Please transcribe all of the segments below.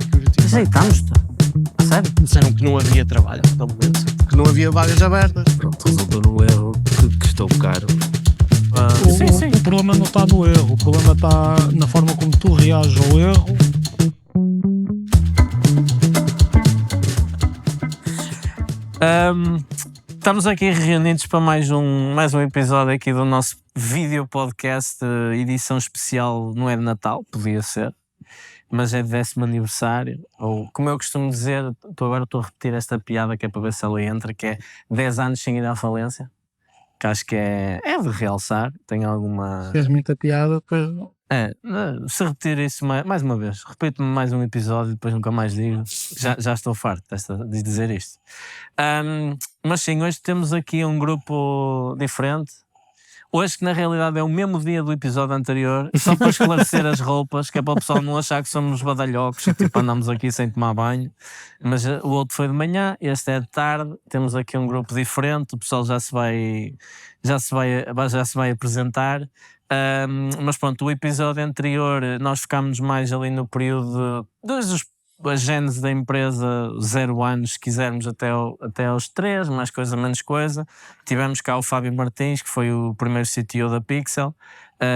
Security. Aceitámos-te. A sério? Disseram que não havia trabalho no momento, que não havia vagas abertas. Pronto, resultou num erro que custou caro. Sim. O problema não está no erro, o problema está na forma como tu reages ao erro. Estamos aqui reunidos para mais um episódio aqui do nosso vídeo podcast, edição especial. Não é de Natal, podia ser, mas é de 10º aniversário, ou como eu costumo dizer, agora estou a repetir esta piada que é para ver se ela entra, que é 10 anos sem ir à falência, que acho que é de realçar, tem alguma... Fez muita piada, depois... se repetir isso mais uma vez, repito-me mais um episódio e depois nunca mais digo, já estou farto de dizer isto. Mas sim, hoje temos aqui um grupo diferente. Hoje, que na realidade é o mesmo dia do episódio anterior, só para esclarecer as roupas, que é para o pessoal não achar que somos badalhocos, tipo andamos aqui sem tomar banho. Mas o outro foi de manhã, este é de tarde. Temos aqui um grupo diferente, o pessoal já se vai apresentar. Mas pronto, o episódio anterior nós focámos mais ali no período desde a gênese da empresa, 0 anos, se quisermos, até aos 3, mais coisa, menos coisa. Tivemos cá o Fábio Martins, que foi o primeiro CTO da Pixel,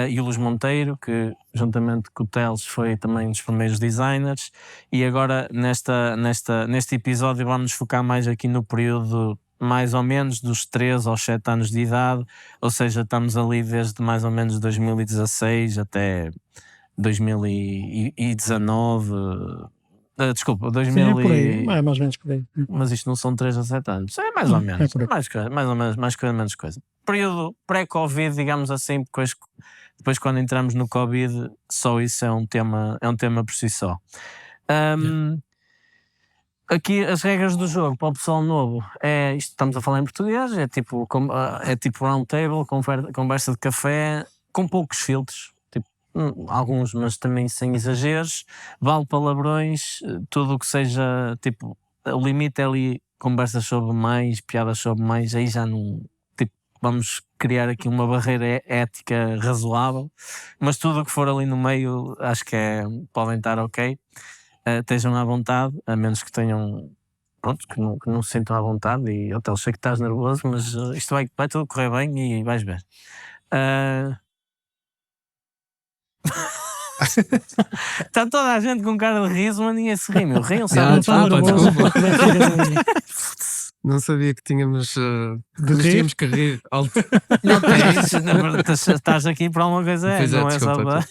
e o Luís Monteiro, que juntamente com o Teles foi também um dos primeiros designers. E agora neste episódio vamos focar mais aqui no período mais ou menos dos 3 aos 7 anos de idade, ou seja, estamos ali desde mais ou menos 2016 até 2019... Desculpa, 2000 Sim, é por aí, é mais ou menos por aí. Mas isto não são 3 a 7 anos, é mais ou menos, mais ou menos, mais coisa, menos coisa. Período pré-Covid, digamos assim, depois quando entramos no Covid, só isso é um tema por si só. Aqui as regras do jogo para o pessoal novo isto, estamos a falar em português, é tipo round table, conversa de café, com poucos filtros. Alguns, mas também sem exageros, vale palavrões, tudo o que seja, tipo, o limite é ali, conversas sobre mais, piadas sobre mais, aí já não, tipo, vamos criar aqui uma barreira ética razoável, mas tudo o que for ali no meio, acho que podem estar ok, estejam à vontade, a menos que tenham, pronto, que não se sintam à vontade, e até eu sei que estás nervoso, mas isto vai tudo correr bem e vais ver. Está toda a gente com cara de riso, mas ninguém se ri, meu. Riam, sabe? Desculpa. Não sabia que tínhamos que rir alto. Não tens, estás aqui para alguma coisa, não é só para...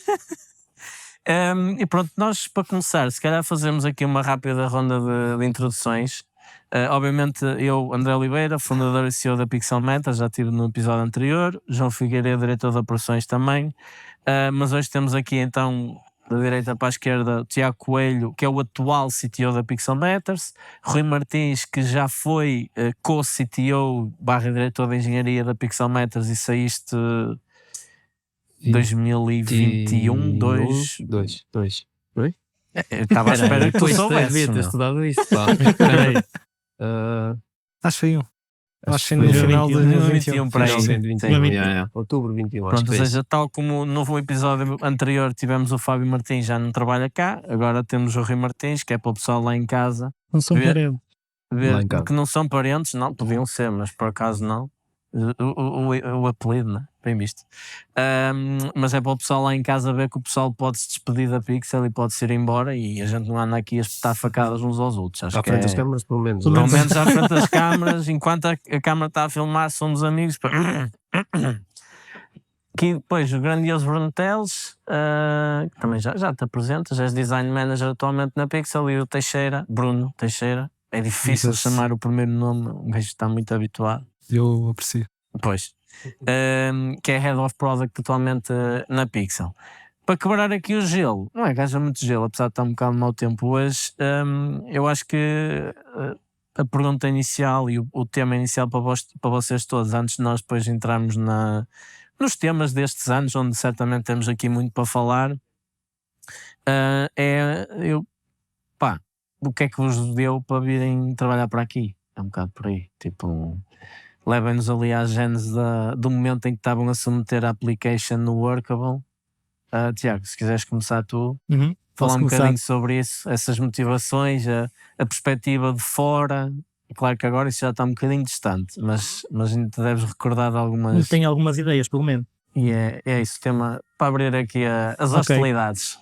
E pronto, nós para começar, se calhar fazemos aqui uma rápida ronda de introduções. Obviamente eu, André Oliveira, fundador e CEO da Pixel Meta, já estive no episódio anterior. João Figueiredo, diretor de operações também. Mas hoje temos aqui então, da direita para a esquerda, Tiago Coelho, que é o atual CTO da Pixel Matters, Rui Martins, que já foi co-CTO / diretor de engenharia da Pixel Matters e saíste 2021, 2. Oi? Estava à espera que tu soubesses. Devia ter estudado isso. Acho que foi Acho que no final de 2021. Para aí. Outubro 21. Pronto, ou seja, tal como no episódio anterior tivemos o Fábio Martins, já não trabalha cá, agora temos o Rui Martins, que é para o pessoal lá em casa. Não são parentes. Que não são parentes, não, podiam ser, mas por acaso não. O apelido, né? Bem visto. Mas é para o pessoal lá em casa ver que o pessoal pode se despedir da Pixel e pode se ir embora, e a gente não anda aqui a espetar facadas uns aos outros. Acho à frente das câmaras, pelo menos. Pelo menos à frente das câmaras, enquanto a câmara está a filmar, somos amigos. Aqui depois o grandioso Bruno Teles, que também já te apresenta, já és design manager atualmente na Pixel, e o Teixeira, Bruno Teixeira. É difícil chamar o primeiro nome, um gajo está muito habituado. Eu aprecio. Pois. Que é Head of Product atualmente na Pixel. Para quebrar aqui o gelo, não é que haja muito gelo, apesar de estar um bocado mau tempo hoje, eu acho que a pergunta inicial e o tema inicial para vocês todos, antes de nós depois entrarmos nos temas destes anos, onde certamente temos aqui muito para falar, o que é que vos deu para virem trabalhar para aqui? É um bocado por aí, tipo... Levem-nos ali à gênese do momento em que estavam a submeter a application no Workable. Tiago, se quiseres começar tu. falar um começar. bocadinho sobre isso, essas motivações, a perspectiva de fora. Claro que agora isso já está um bocadinho distante, mas ainda te deves recordar de algumas. Tenho algumas ideias, pelo menos. E é isso, tema para abrir aqui as Ok. hostilidades.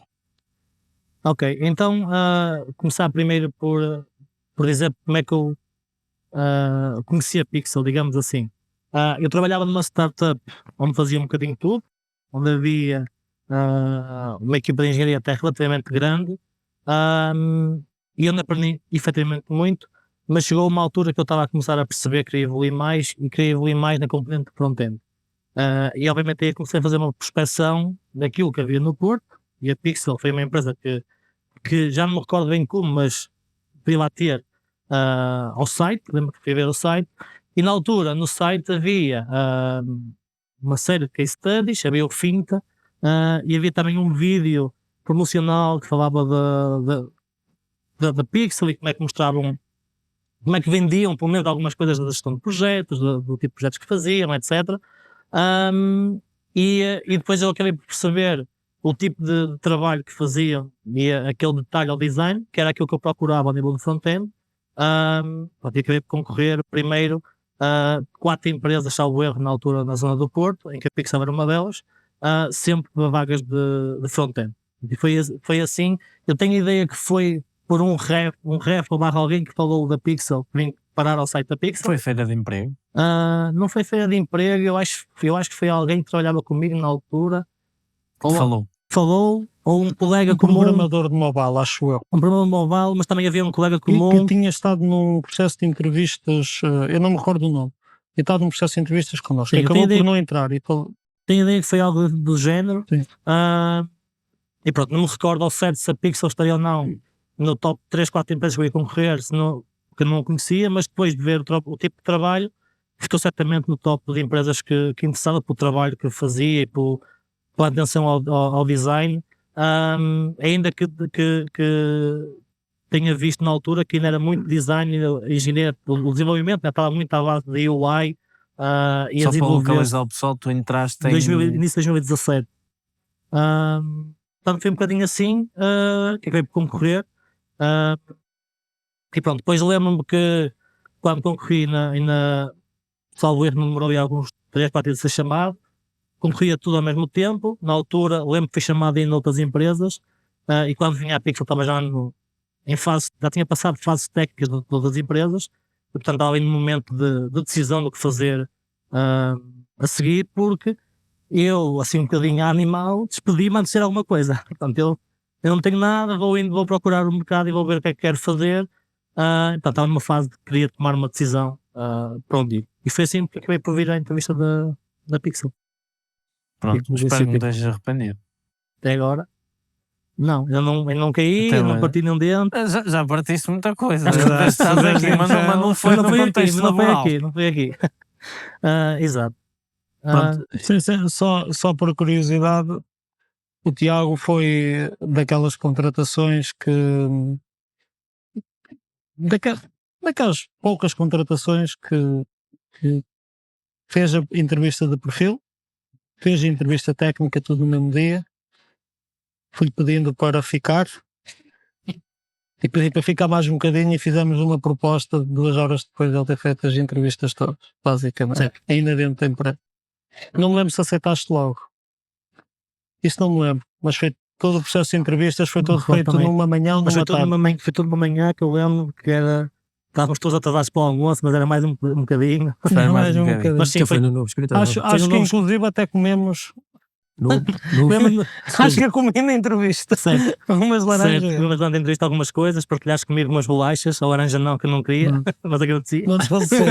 Ok, então começar primeiro por dizer como é que eu conheci a Pixel, digamos assim. Eu trabalhava numa startup onde fazia um bocadinho de tudo, onde havia uma equipa de engenharia até relativamente grande, e onde aprendi efetivamente muito, mas chegou uma altura que eu estava a começar a perceber que queria evoluir mais e queria evoluir mais na componente de front-end. E obviamente aí comecei a fazer uma prospeção daquilo que havia no Porto, e a Pixel foi uma empresa que já não me recordo bem como, mas fui lá ter ao site, lembro que fui ver o site, e na altura no site havia uma série de case studies, havia o Finta, e havia também um vídeo promocional que falava da Pixel e como é que mostravam, como é que vendiam, pelo menos algumas coisas da gestão de projetos, do tipo de projetos que faziam, etc. E depois eu acabei por perceber o tipo de trabalho que faziam e aquele detalhe ao design, que era aquilo que eu procurava ao nível do front-end. Eu acabei por concorrer primeiro 4 empresas, salvo erro, na altura na zona do Porto, em que a Pixel era uma delas, sempre para vagas de front-end. E foi assim. Eu tenho a ideia que foi por um ref ou barra alguém que falou da Pixel, que vim parar ao site da Pixel. Foi feira de emprego. Não foi feira de emprego, eu acho que foi alguém que trabalhava comigo na altura. Falou, ou um colega Um comum, programador de mobile, acho eu. um programador mobile, mas também havia um colega Que comum. tinha estado num processo de entrevistas, eu não me recordo o nome, tinha estado num processo de entrevistas connosco, Sim, que acabou por não entrar. E Tenho a ideia que foi algo do género. Sim. E pronto, não me recordo ao certo se a Pixel estaria ou não no top 3, 4 empresas que eu ia concorrer, que eu não conhecia, mas depois de ver o tipo de trabalho, estou certamente no top de empresas que interessava pelo trabalho que eu fazia e pela atenção ao design, ainda que tenha visto na altura que ainda era muito design, engenharia, o desenvolvimento, né, estava muito à base de UI e a Só para desenvolver localizar o pessoal, tu entraste em... início de 2017. Portanto, foi um bocadinho assim que acabei por concorrer. E pronto, depois lembro-me que quando concorri salvo erro, não demorou ali alguns 3, 4 dias a ser chamado, concorria tudo ao mesmo tempo. Na altura, lembro que fui chamado em outras empresas e quando vinha a Pixel estava já em fase, já tinha passado fases técnicas de todas as empresas e portanto estava ali no momento de decisão do que fazer a seguir, porque eu, assim um bocadinho animal, despedi-me antes de ser alguma coisa. Portanto, eu não tenho nada, vou procurar o mercado e vou ver o que é que quero fazer. Portanto, estava numa fase de queria tomar uma decisão para onde ir. E foi assim que acabei por vir à entrevista da Pixel. Pronto, espero que não estejas arrependido. Até agora, não, eu não caí, Até eu não agora. parti nenhum dente. Já partiste muita coisa. Exato. Estás aqui, mas não foi no contexto laboral. Não foi aqui. Exato. Pronto, só por curiosidade, o Tiago foi daquelas contratações daquelas poucas contratações que fez a entrevista de perfil, fez a entrevista técnica tudo no mesmo dia, fui pedindo para ficar e pedi para ficar mais um bocadinho e fizemos uma proposta de 2 horas depois de ele ter feito as entrevistas todas, basicamente, certo. ainda dentro da empresa. Não me lembro se aceitaste logo. Isso não me lembro, mas foi todo o processo de entrevistas, foi todo feito também. numa manhã ou Mas numa tarde. foi tudo numa manhã que eu lembro que era. Estávamos todos atrasados para o almoço, mas era mais um bocadinho. Foi mais um bocadinho. Mas sim, Já foi. foi no novo escritório. Acho que inclusive até comemos. Lembro-me- Acho que eu comi na entrevista. Certo. Umas laranjas. Certo, mas durante a entrevista algumas coisas, partilhaste comigo umas bolachas, a laranja não, que eu não queria, mas agradeci. Não desfaleceste.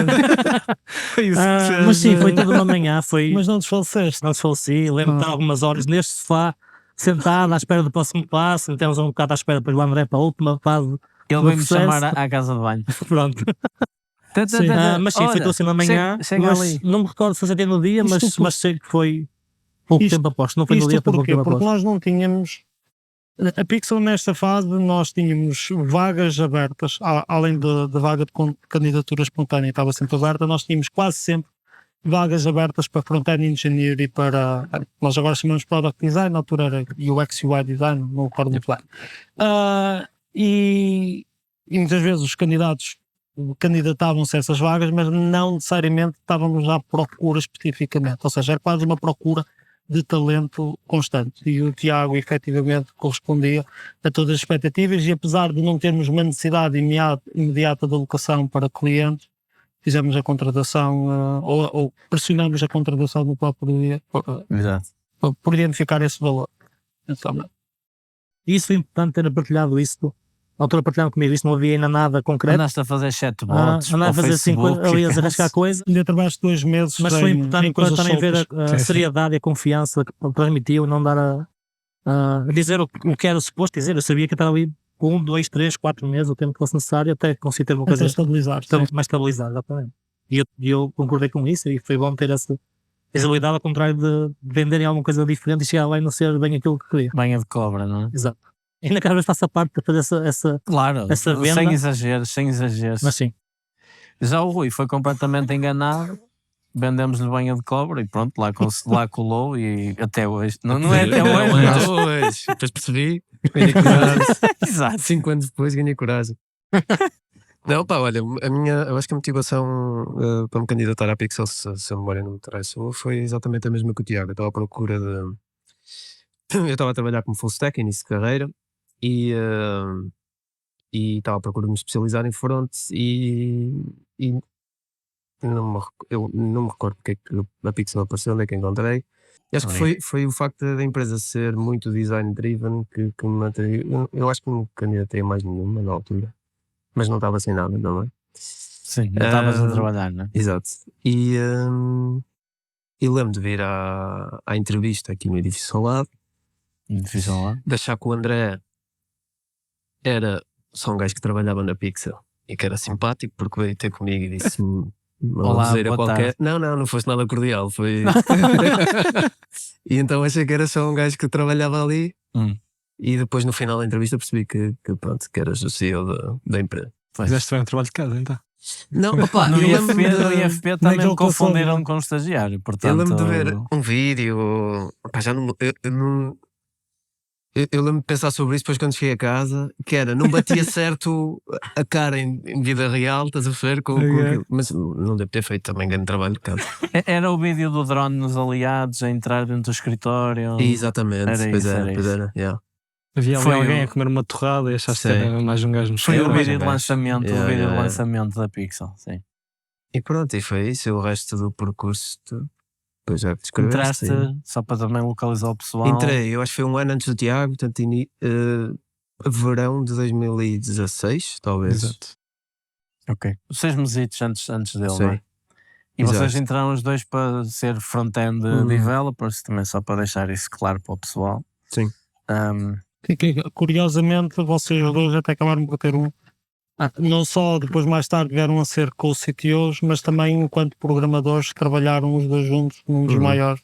Foi isso que fez, Mas sim, foi tudo uma manhã, foi. Mas não desfaleceste. Não desfaleci, lembro de estar algumas horas neste sofá, sentado à espera do próximo passo, temos um bocado à espera depois do André para a última fase. Ele do veio-me processo. chamar à casa de banho. Pronto. Mas sim, foi tudo assim uma manhã, Chega mas ali. não me recordo se foi no dia, Isto mas sei que foi pouco Isto- tempo após, não foi no dia, Isto foi pouco porquê? tempo Porque após. nós não tínhamos. A Pixel, nesta fase, nós tínhamos vagas abertas, além da vaga de candidatura espontânea, estava sempre aberta, nós tínhamos quase sempre vagas abertas para front-end engineer e para, nós agora chamamos product design, na altura era UX UI design, não recordo muito bem. E muitas vezes os candidatos candidatavam-se a essas vagas, mas não necessariamente estávamos à procura especificamente, ou seja, era quase uma procura de talento constante, e o Tiago efetivamente correspondia a todas as expectativas, e apesar de não termos uma necessidade imediata de alocação para clientes, fizemos a contratação ou pressionamos a contratação no próprio dia Exato. por identificar esse valor. Então, Isso foi importante ter partilhado isso. Na altura partilharam comigo isso, não havia ainda nada concreto. Andaste a fazer chatbots, Andava a fazer assim, ali a arriscar coisa. ainda trabalhaste 2 meses, Mas foi importante para também ver a Sim. seriedade e a confiança que transmitiu, não dar a dizer o que era suposto dizer. Eu sabia que estava ali 1, 2, 3, 4 meses, o tempo que fosse necessário, até conseguir ter uma coisa Até estabilizar. mais estabilizada. Exatamente. E eu concordei com isso, e foi bom ter essa habilidade, ao contrário de venderem alguma coisa diferente e chegar lá e não ser bem aquilo que queria. banha de cobra, não é? Exato. Ainda cada vez faço a parte de fazer essa Claro, essa venda. sem exageros. Mas sim, Já o Rui foi completamente enganado, vendemos-lhe banha de cobra e pronto, lá colou e até hoje. Não é até hoje, Não é mas... até hoje. Depois percebi, ganhei coragem. Exato. 5 anos depois ganhei coragem. Não, pá, olha, eu acho que a motivação para me candidatar à Pixel, se a memória não me traz, foi exatamente a mesma que o Tiago. Eu estava à procura de. Eu estava a trabalhar como full stack, início de carreira, e estava à procura de me especializar em front, e eu não me recordo porque é que a Pixel apareceu, onde é que encontrei. E acho que foi o facto da empresa ser muito design driven que me atraiu. Eu acho que não me candidatei a mais nenhuma na altura, mas não estava sem nada, não é? Sim, não estavas a trabalhar, não é? Exato. E lembro de vir à entrevista aqui no edifício ao lado, Difícil lá. de achar que o André era só um gajo que trabalhava na Pixel e que era simpático, porque veio ter comigo e disse-me uma Olá, baboseira boa qualquer. tarde. Não foste nada cordial, foi. E então achei que era só um gajo que trabalhava ali. E depois no final da entrevista percebi que pronto, que eras o CEO da empresa. Fizeste bem o trabalho de casa, então. Não, opa, No eu lembro-me IFP, no de- IFP também me naquele confundiram telefone, com um estagiário, Eu portanto... lembro de ver um vídeo. Opá, já não, eu não. Eu lembro de pensar sobre isso depois quando cheguei a casa, que era, não batia certo a cara em vida real, estás a ver? Com aquilo. Mas não devo ter feito também grande trabalho de casa. Era o vídeo do drone nos aliados a entrar dentro do escritório. Exatamente, Era pois isso, era, era pois isso. era. Yeah. Havia ali Foi alguém o- a comer uma torrada e achaste Sim. que era mais um gajo no Foi chão. o mais vídeo um de gajo. lançamento, Yeah, o vídeo yeah, de yeah. lançamento da Pixel, sim. E pronto, e foi isso. O resto do percurso, depois já descreveste. Entraste, só para também localizar o pessoal. Entrei, eu acho que foi um ano antes do Tiago, portanto, verão de 2016, talvez. Exato. Ok. 6 mesitos antes dele, Sim. não é? E Exato. vocês entraram os dois para ser front-end developers, também só para deixar isso claro para o pessoal. Sim. Curiosamente, vocês dois até acabaram por ter não só depois mais tarde vieram a ser co-CTOs, mas também enquanto programadores trabalharam os dois juntos num dos maiores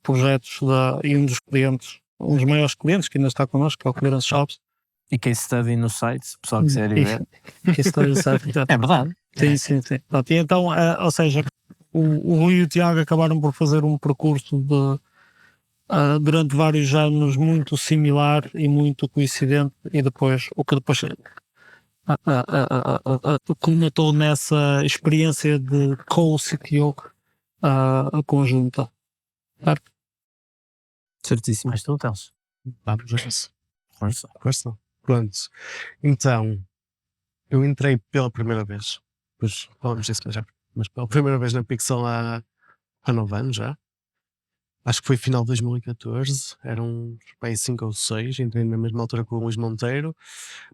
projetos e um dos clientes, um dos maiores clientes que ainda está connosco, que é o Clearance Shops. E case study no site, se o pessoal quiser ir ver. Que isso está certo. É verdade. Sim. Pronto, e então, ou seja, o Rui e o Tiago acabaram por fazer um percurso durante vários anos muito similar e muito coincidente, e depois o que depois culminou nessa experiência de co-CTO conjunta. Certo? Certíssimo. Mas tu, Teles. Vamos a isso. Força. Força. Pronto. Então, eu entrei pela primeira vez. Pois falamos disso já. Mas pela primeira vez na Pixel há 9 anos já. Acho que foi final de 2014. Eram bem 5 ou 6. Entrei na mesma altura com o Luís Monteiro.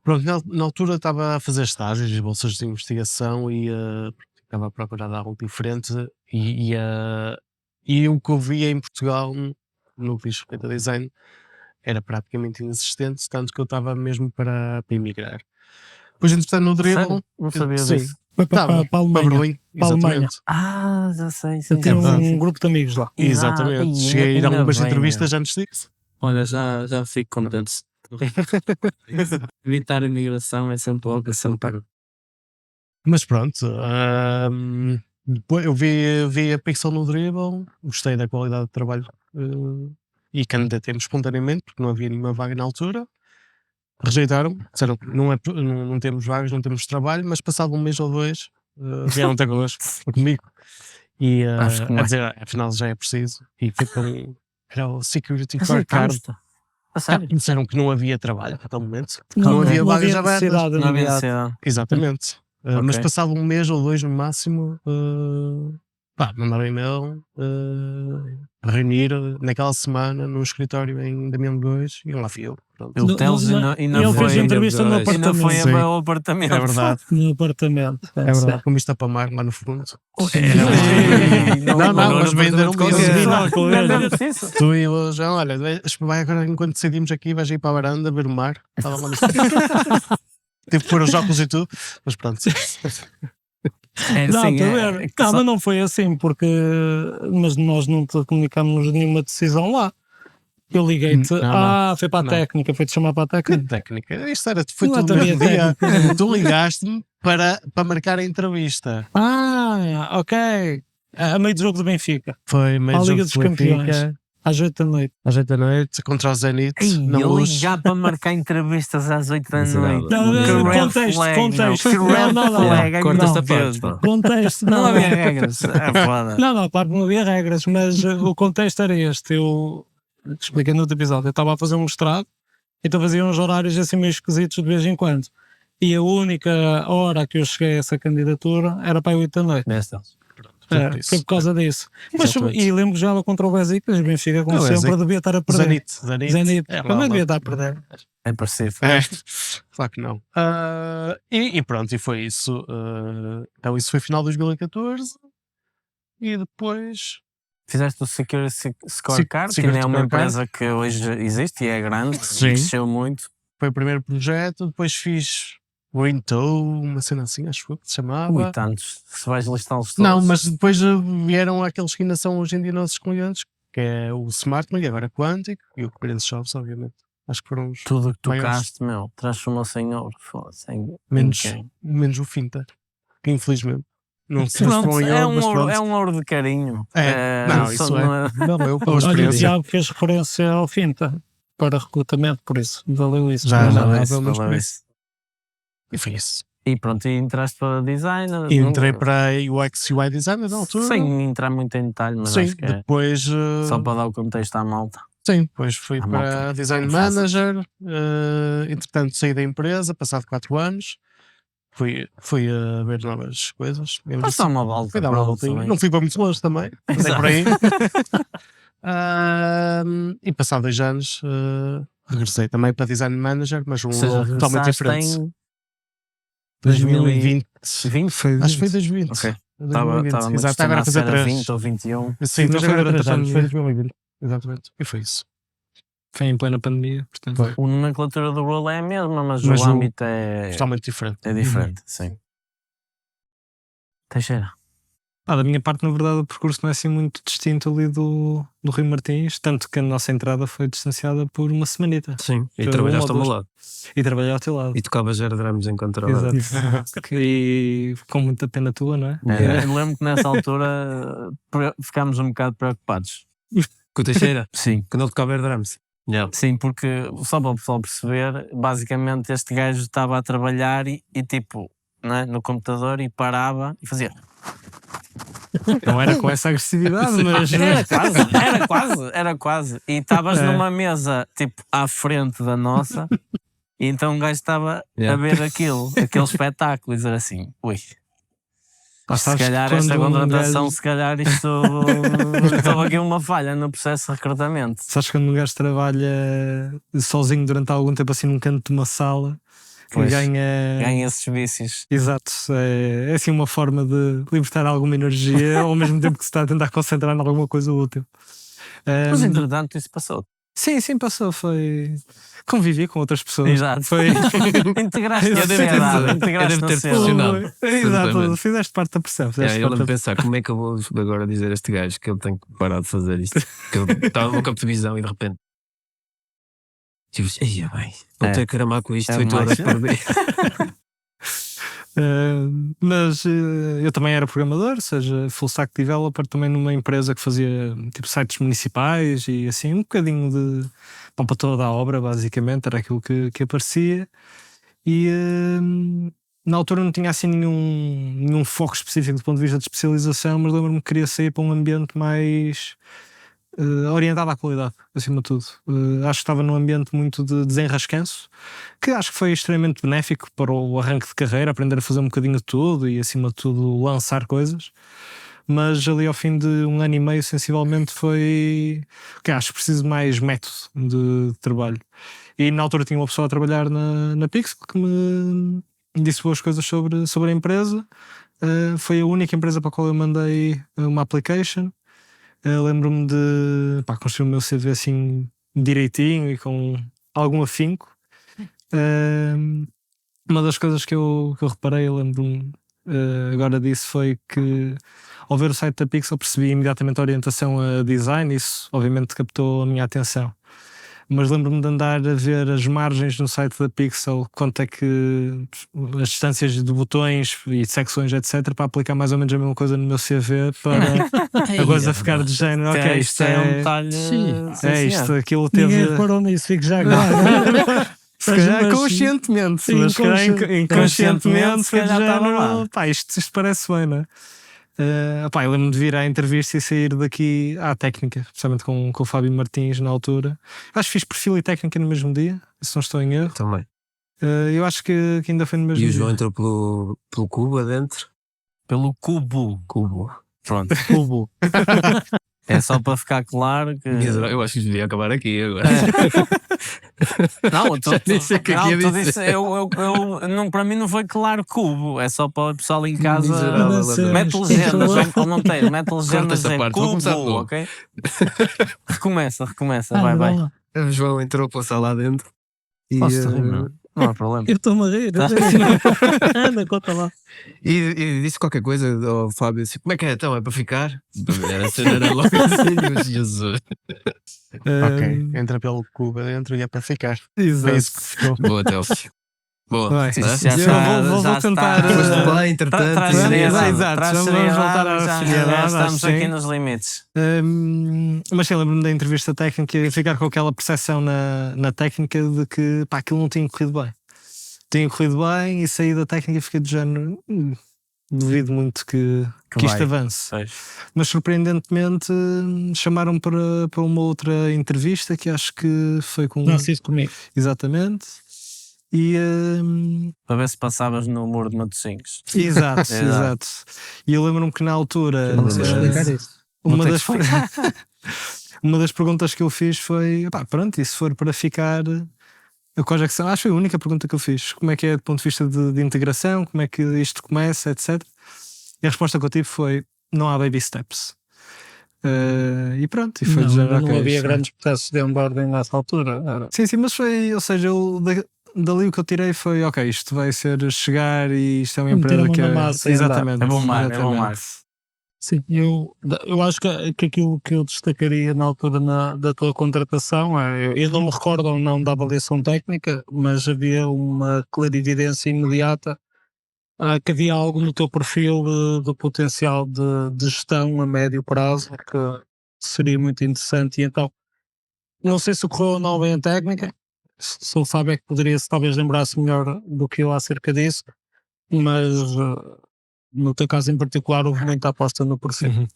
Pronto, na altura estava a fazer estágios e bolsas de investigação e estava a procurar de algo diferente. E o que eu via em Portugal no que diz respeito a design era praticamente inexistente, tanto que eu estava mesmo para emigrar. Depois, entretanto, no Dribble, Sério? Não sabia sim, disso. Foi para estava a para Alemanha. Berlim, Para a Alemanha. exatamente. Ah, já sei. Eu Sim, tinha sim. um grupo de amigos lá. Exatamente. Cheguei a ir a algumas entrevistas antes disso. Olha, já fico contente. Evitar a imigração é sempre uma ocasião para... Mas pronto, Depois eu vi a Pixel no Dribble, gostei da qualidade de trabalho e candidatei-me espontaneamente, porque não havia nenhuma vaga na altura. Rejeitaram, disseram que não temos vagas, não temos trabalho, mas passado um mês ou dois vieram ter connosco, comigo, e Acho que a não. dizer, afinal já é preciso, e foi com era o Security Mas Card. Card. A sério? Disseram que não havia trabalho naquele momento, que não havia vagas abertas. necessidade Não havia imediata. necessidade. Exatamente. Mas Ok. passado um mês ou dois no máximo, mandaram e-mail reunir naquela semana num escritório em Damião 2 e lá fui eu. Pronto. O Teles ainda Ele fez foi, entrevista no ainda ainda apartamento. foi a Sim. meu apartamento. É verdade, No apartamento. é verdade. Com vista para o mar lá no fundo. Não, Não, mas venderam qualquer. mesmo. Tu e o João, olha, vai agora enquanto decidimos aqui, vais ir para a varanda ver o mar. Estava lá no Tive que pôr os óculos e tudo, mas pronto. É, Não, sim, tá a é, ver? é que Não, só- mas não foi assim, porque mas nós não te comunicámos nenhuma decisão lá. Eu liguei-te, Não. foi para a Não. técnica, foi-te chamar para a Que técnica. técnica? Isto foi Não é tudo no mesmo também dia. técnica. Tu ligaste-me para marcar a entrevista. Ok. A meio do jogo do Benfica, Foi meio à jogo Liga de dos Campeões, Benfica, às 8 da noite. às 8 da noite, contra o Zenit, Ei, na eu luz. ligar para marcar entrevistas às 8 da Miserável. noite. Não, Que red contexto, flag, contexto. meu. Que red Não, flag. Ai, Corta meu esta Deus. parte, pá. Contexto, Não não, havia regras. É foda. Não, claro que não havia regras, mas o contexto era este. Eu expliquei no outro episódio. Eu estava a fazer um mestrado, então fazia uns horários assim meio esquisitos de vez em quando. E a única hora que eu cheguei a essa candidatura era para 8 da noite. Foi por causa disso. Mas, Exatamente. e lembro que jogava contra o Besiktas, o Benfica, como Não, sempre, Besiktas. devia estar a perder. Zenit. Zenit, também devia estar a perder. É parecido. Claro que não. E pronto, e foi isso. Então isso foi final de 2014 e depois Fizeste o Security Scorecard, que ainda é Security uma Scorecard. empresa que hoje existe e é grande, Sim. cresceu muito. foi o primeiro projeto, depois fiz o Intou, uma cena assim, acho que se chamava. Ui, tantos. Se vais listá-los todos. Não, mas depois vieram aqueles que ainda são hoje em dia nossos clientes, que é o Smartman e agora Quantic e o Experience Shops, obviamente. Acho que foram os Tudo o que maiores. tocaste, meu, transformou-se em ouro. Foda-se, menos, em quem? menos o Finta, que infelizmente não se Pronto, transformou em é, ouro, mas pronto. é um ouro de carinho. Não, só isso não é. Não, eu pela Olha, o experiência. Tiago fez referência ao Finta para recrutamento, por isso, valeu isso. Já, Mas já. não, Valeu isso, pelo menos valeu por isso. E foi isso. E pronto, e entraste para design. E entrei para UX UI Designer na altura. Sem entrar muito em detalhe, mas Sim, acho que é depois. só para dar o contexto à malta. Sim, depois fui Ah, para malta. Design É fácil. Manager. Entretanto, saí da empresa, passado 4 anos. Fui a ver novas coisas. Faz só uma volta. Fui dar uma pronto, voltinha. também. Não fui para muito longe também. Andei Exato. por aí. E passado 2 anos, regressei também para Design Manager, mas um Ou seja, rolo totalmente regressaste diferente. em 2020. 20? Acho que foi 2020. Ok. 2020. Estava Exato, agora a fazer 3. 20 ou 21. Sim, Mas mas agora agora 3 3 anos. Foi anos. 2020. Exatamente. E foi isso. Foi em plena pandemia, portanto. Foi. A nomenclatura do rolo é a mesma, mas Mas o o- âmbito é Totalmente diferente. diferente, sim. Teixeira. Da minha parte, na verdade, o percurso não é assim muito distinto ali do Rui Martins, tanto que a nossa entrada foi distanciada por uma semanita. Sim, e Foi trabalhaste uma ao ou meu lado. E trabalhei ao teu lado. E tocavas era drums enquanto trabalhava. Exato. E com muita pena tua, não é? Eu lembro que nessa altura ficámos um bocado preocupados. Com o Teixeira, Sim. quando ele tocava era drums. Yeah. Sim, porque só para o pessoal perceber, basicamente este gajo estava a trabalhar e tipo, não é, no computador e parava e fazia. Não era com essa agressividade, mas. Era quase. E estavas numa mesa, tipo, à frente da nossa, e então o gajo estava Yeah. a ver aquele espetáculo e dizer assim, ui, Pá, se sabes calhar que esta quando um contratação, gajo- se calhar isto houve aqui uma falha no processo de recrutamento. Sabes quando um gajo trabalha sozinho durante algum tempo assim num canto de uma sala que Pois, ganha. Ganha esses vícios. Exato, é assim uma forma de libertar alguma energia ao mesmo tempo que se está a tentar concentrar em alguma coisa útil. Mas entretanto isso passou. Sim, passou. Foi. Convivi com outras pessoas. Exato. Foi. Integraste na Eu devo ter- sociedade. eu Integraste devo na ter sociedade. funcionado. Exato, Certamente. fizeste parte da pressão. Yeah, eu lembro de pensar como é que eu vou agora dizer a este gajo que ele tem que parar de fazer isto. Que ele estava no campo de visão e de repente. Tipo, ia bem, vou É. ter que aramar com isto É 8 horas mais. por dia. Mas eu também era programador, ou seja, full stack developer, também numa empresa que fazia tipo sites municipais e assim, um bocadinho de pão para toda a obra, basicamente, era aquilo que aparecia. E na altura não tinha assim nenhum foco específico do ponto de vista de especialização, mas lembro-me que queria sair para um ambiente mais orientado à qualidade, acima de tudo. Acho que estava num ambiente muito de desenrascanço, que acho que foi extremamente benéfico para o arranque de carreira, aprender a fazer um bocadinho de tudo e, acima de tudo, lançar coisas. Mas ali ao fim de 1 ano e meio, sensivelmente, foi que acho que preciso de mais método de trabalho. E na altura tinha uma pessoa a trabalhar na Pixel que me disse boas coisas sobre a empresa. Foi a única empresa para a qual eu mandei uma application. Lembro-me de construir o meu CV assim direitinho e com algum afinco. Uma das coisas que eu reparei, eu lembro-me agora disso, foi que ao ver o site da Pixel percebi imediatamente a orientação a design. Isso obviamente captou a minha atenção. Mas lembro-me de andar a ver as margens no site da Pixel, quanto é que as distâncias de botões e secções, etc., para aplicar mais ou menos a mesma coisa no meu CV para a coisa ficar de género. Ok, Isto é um detalhe. é isto, aquilo teve. Ninguém reparou nisso, fico já agora. Se calhar Mas- conscientemente, Sim, mas se calhar inconscientemente, se inconscientemente foi de calhar estava género. lá. Pá, isto parece bem, não é? Eu lembro-me de vir à entrevista e sair daqui à técnica, especialmente com o Fábio Martins na altura. Acho que fiz perfil e técnica no mesmo dia, se não estou em erro. Também. Eu acho que ainda foi no mesmo E o dia. João entrou pelo cubo adentro. Pelo cubo. Cubo. Pronto. Cubo. É só para ficar claro que. Eu acho que devia acabar aqui agora. Não, Já nem sei o que é que ia dizer. não, para mim não foi claro cubo. É só para o pessoal em casa. miserável, André. Mete legendas, João Monteiro, mete legendas esta é parte, vou começar de cubo, novo. ok? Recomeça, vai. O João entrou para a sala adentro. E, Posso te rir, não? Não há problema. Eu estou-me a rir. Anda, conta lá. e disse qualquer coisa ao Fábio assim: como é que é então? É para ficar? Era logo assim, meu Jesus. Ok, entra pelo cubo adentro e é para ficar. Foi Exato. isso que ficou. Boa, Telfi. Boa. Vai. Né? Já Eu está, vou já tentar, está. Foste lá, entretanto, Traz e- seriedade, Exato, traz vamos seriedade, voltar à já seriedade, estamos acho aqui sim. nos limites. Mas sim, lembro-me da entrevista técnica e ficar com aquela percepção na técnica de que aquilo não tinha corrido bem. Tinha corrido bem e saí da técnica e fiquei de género. Duvido muito que isto vai. avance. Pois. Mas surpreendentemente chamaram para uma outra entrevista que acho que foi com. Não, isso comigo. Exatamente. E Para ver se passavas no muro de Matosinhos. exato, Exato. exato. E eu lembro-me que na altura Não sei explicar isso. uma Vou ter das, que uma das perguntas que eu fiz foi: pronto, e se for para ficar, quais é que são? Acho que foi a única pergunta que eu fiz. Como é que é do ponto de vista de integração? Como é que isto começa, etc. E a resposta que eu tive foi: não há baby steps. E pronto, e foi de género, não ok, havia isto- grandes processos de onboarding nessa altura. Era. Sim, mas foi, ou seja, dali o que eu tirei foi: ok, isto vai ser chegar e isto é uma Meter a empresa mão que na é. massa e andar. Exatamente. É bom mar, é bom exatamente. mar. Sim, eu acho que aquilo que eu destacaria na altura da tua contratação eu não me recordo ou não da avaliação técnica, mas havia uma clarividência imediata que havia algo no teu perfil do potencial de gestão a médio prazo que seria muito interessante. E então, não sei se ocorreu ou não bem a técnica, se o Fábio é que poderia se talvez lembrar-se melhor do que eu acerca disso, mas no teu caso em particular houve muita aposta no perfil. Uhum.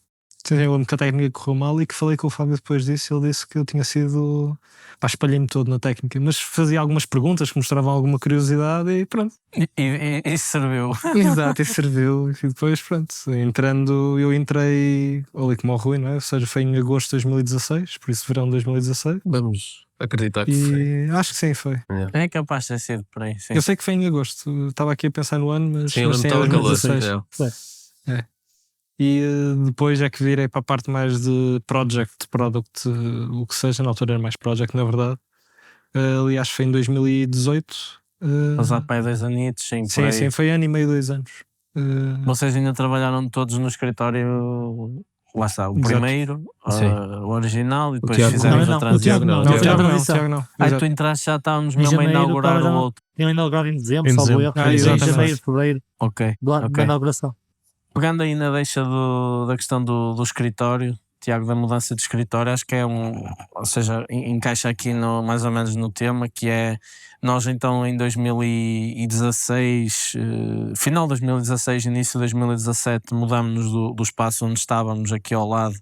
Sim, eu lembro que a técnica correu mal e que falei com o Fábio depois disso. Ele disse que eu tinha sido. Espalhei-me todo na técnica, mas fazia algumas perguntas que mostravam alguma curiosidade e pronto. E isso serviu. Exato, e serviu. E depois, pronto, eu entrei ali como ao Rui, não é? Ou seja, foi em agosto de 2016, por isso verão de 2016. Vamos acreditar que foi. E acho que sim, foi. É capaz de ter sido por aí. Sim. Eu sei que foi em agosto. Eu estava aqui a pensar no ano, mas Sim, eu mas lembro que sim, estava em calor. 2016. E depois é que virei para a parte mais de project, product, o que seja. Na altura era mais project, na verdade. Ali acho que foi em 2018. Passado para aí 2 anitos, sim. por Sim, aí. sim, foi ano e meio, 2 anos. Vocês ainda trabalharam todos no escritório lá está, o Exato. primeiro, Sim. o original, e depois Tiago fizemos não. a O transição. Tiago não. Não, Eu o Tiago já não, disse. o Tiago não. Aí Exato. tu entraste, já estávamos Em mesmo a janeiro inaugurar estava o já- outro. Tinha inaugurado em dezembro, Em salvo dezembro. erro. Ah, Foi em exatamente. janeiro, fevereiro, Ok, da ok. inauguração. Pegando aí na deixa da questão do escritório, Tiago, da mudança de escritório, acho que é ou seja, encaixa aqui mais ou menos no tema, que é, nós então em 2016, final de 2016, início de 2017, mudámos-nos do espaço onde estávamos aqui ao lado,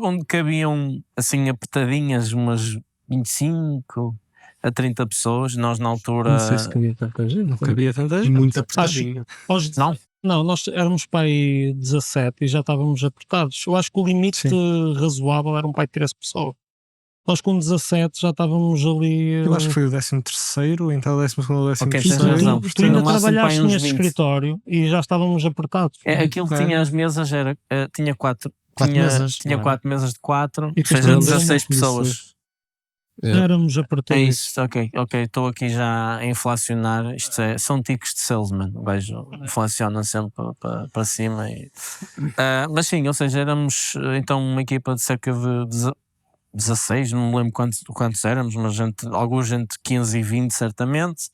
onde cabiam assim apertadinhas umas 25 a 30 pessoas, nós na altura... Não sei se cabia tanta gente. Não cabia tanta gente. Muito apertadinho. Não? Não, nós éramos para aí 17 e já estávamos apertados. Eu acho que o limite razoável era um pai de 13 pessoas. Nós com 17 já estávamos ali. Eu acho que foi o 13º, então o 12º ou o Ok, 13º. tens razão. Tu ainda No máximo, trabalhaste para aí uns neste 20. escritório e já estávamos apertados. Aquilo que tinha as mesas tinha quatro. Quatro mesas, Tinha não era? 4 mesas de 4, E ou seja, depois 16 temos pessoas. Yeah. Éramos É apertados. isso, ok, estou aqui já a inflacionar. Isto são tiques de salesman, vejo, inflaciona sempre para cima. Mas sim, ou seja, éramos então uma equipa de cerca de 16, não me lembro quantos éramos, mas alguns entre 15 e 20 certamente.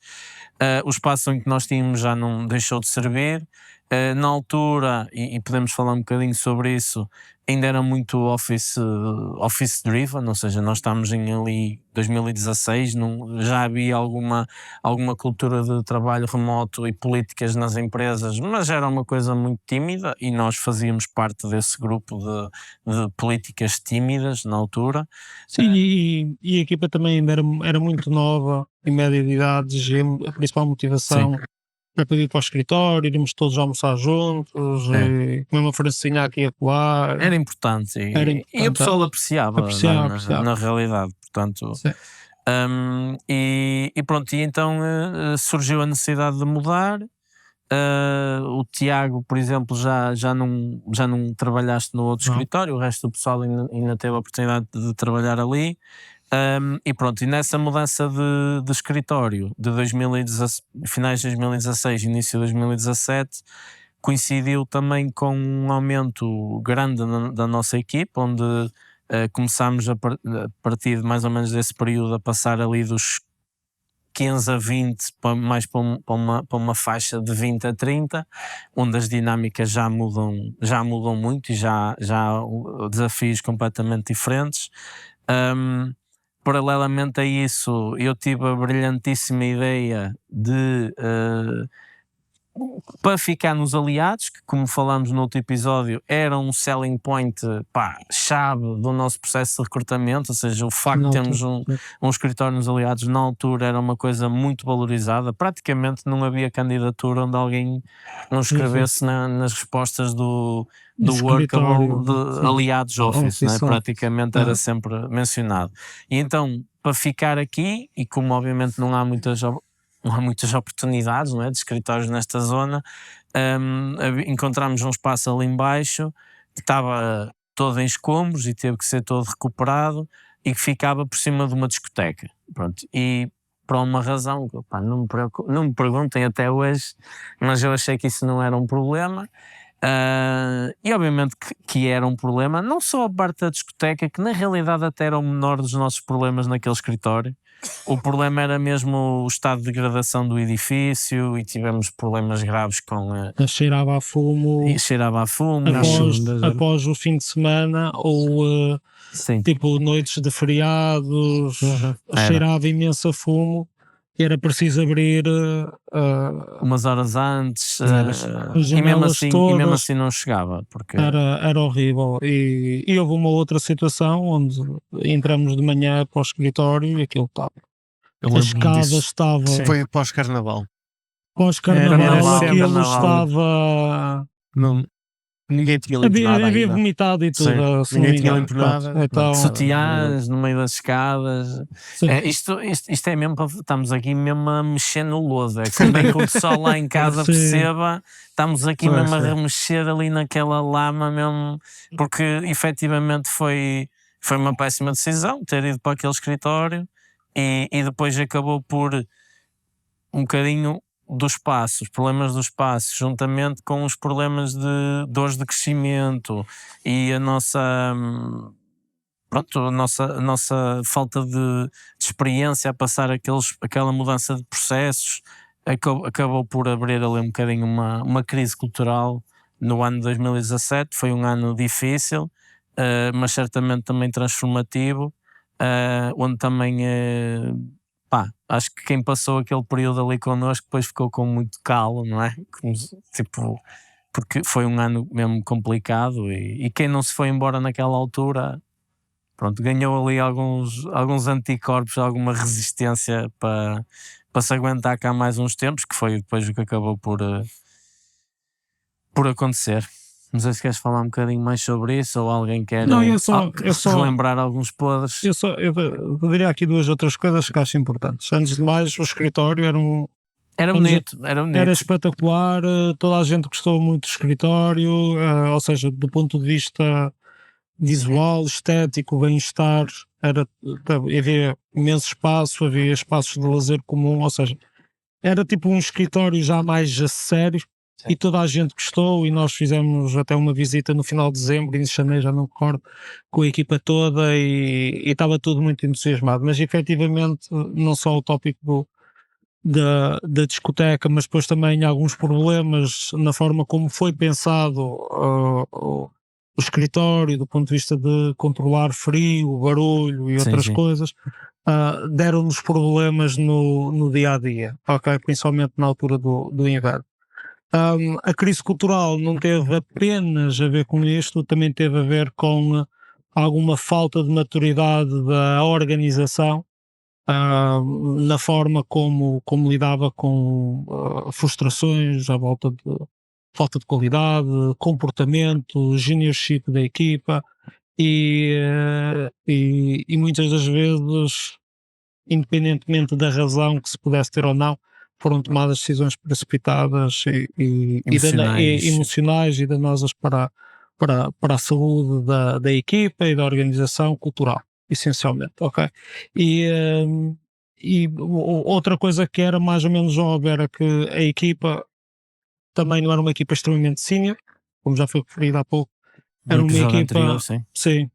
O espaço em que nós tínhamos já não deixou de servir. Na altura, e podemos falar um bocadinho sobre isso, ainda era muito office driven, ou seja, nós estamos em ali 2016, já havia alguma cultura de trabalho remoto e políticas nas empresas, mas era uma coisa muito tímida e nós fazíamos parte desse grupo de políticas tímidas na altura. Sim, e a equipa também ainda era muito nova, em média de idade, a principal motivação era para ir para o escritório, irmos todos almoçar juntos, e comer uma francesinha aqui e acolá. Era importante Era e o importante, pessoal apreciava, apreciava. na realidade, portanto... Sim. E pronto, e então surgiu a necessidade de mudar. O Tiago, por exemplo, já não trabalhaste no outro escritório, o resto do pessoal ainda teve a oportunidade de trabalhar ali. E pronto, e nessa mudança de escritório de finais de 2016, início de 2017, coincidiu também com um aumento grande da nossa equipe, onde começámos a partir de mais ou menos desse período a passar ali dos 15 a 20 mais para uma faixa de 20 a 30, onde as dinâmicas já mudam muito e já há desafios completamente diferentes. Paralelamente a isso, eu tive a brilhantíssima ideia de para ficar nos aliados, que como falámos no outro episódio, era um selling point chave do nosso processo de recrutamento, ou seja, o facto de termos um escritório nos aliados na altura era uma coisa muito valorizada. Praticamente não havia candidatura onde alguém não escrevesse nas respostas do Workable de aliados Office, né? Praticamente era sempre mencionado. E então, para ficar aqui, e como obviamente não há muitas oportunidades, não é, de escritórios nesta zona, encontramos um espaço ali embaixo que estava todo em escombros e teve que ser todo recuperado e que ficava por cima de uma discoteca. Pronto. E por uma razão, não me perguntem até hoje, mas eu achei que isso não era um problema. E obviamente que era um problema, não só a parte da discoteca, que na realidade até era o menor dos nossos problemas naquele escritório. O problema era mesmo o estado de degradação do edifício e tivemos problemas graves com... Cheirava a fumo após o fim de semana ou tipo noites de feriados, cheirava imenso a fumo. Era preciso abrir umas horas antes e mesmo assim não chegava porque... era horrível e houve uma outra situação onde entramos de manhã para o escritório e aquilo estava a escada estava Foi pós-carnaval. Aquilo estava Ninguém tinha limpo nada havia ainda. vomitado e tudo. Ninguém tinha limpo nada. Então, sutiãs no meio das escadas. Isto é mesmo, estamos aqui mesmo a mexer no lodo. É como bem que o pessoal lá em casa perceba, estamos aqui mesmo a remexer ali naquela lama mesmo, porque efetivamente foi uma péssima decisão ter ido para aquele escritório e depois acabou por um bocadinho do espaço, os problemas do espaço, juntamente com os problemas de dores de crescimento e a nossa, pronto, a nossa falta de experiência a passar aquela mudança de processos, acabou por abrir ali um bocadinho uma crise cultural no ano de 2017. Foi um ano difícil, mas certamente também transformativo, onde também acho que quem passou aquele período ali connosco depois ficou com muito calo, não é? Tipo, porque foi um ano mesmo complicado e quem não se foi embora naquela altura, pronto, ganhou ali alguns anticorpos, alguma resistência para se aguentar cá mais uns tempos, que foi depois o que acabou por acontecer. Não sei se queres falar um bocadinho mais sobre isso ou alguém quer Não, eu só relembrar alguns podres. eu diria aqui duas outras coisas que acho importantes. Antes de mais, o escritório Era bonito. era espetacular, toda a gente gostou muito do escritório, ou seja, do ponto de vista visual, estético, bem-estar, havia imenso espaço, havia espaços de lazer comum, ou seja, era tipo um escritório já mais a sério. Sim. E toda a gente gostou, e nós fizemos até uma visita no final de dezembro, em janeiro, já não me recordo, com a equipa toda, e estava tudo muito entusiasmado. Mas efetivamente, não só o tópico da discoteca, mas depois também alguns problemas na forma como foi pensado o escritório, do ponto de vista de controlar frio, barulho e outras coisas, deram-nos problemas no dia a dia, ok? Principalmente na altura do inverno. A crise cultural não teve apenas a ver com isto, também teve a ver com alguma falta de maturidade da organização, na forma como lidava com frustrações à volta de falta de qualidade, comportamento, juniorship da equipa e muitas das vezes, independentemente da razão que se pudesse ter ou não, foram tomadas decisões precipitadas e emocionais e danosas para a saúde da equipa e da organização cultural, essencialmente, ok? E outra coisa que era mais ou menos óbvia era que a equipa também não era uma equipa extremamente senior, como já foi referido há pouco. Era uma equipa, anterior, sim,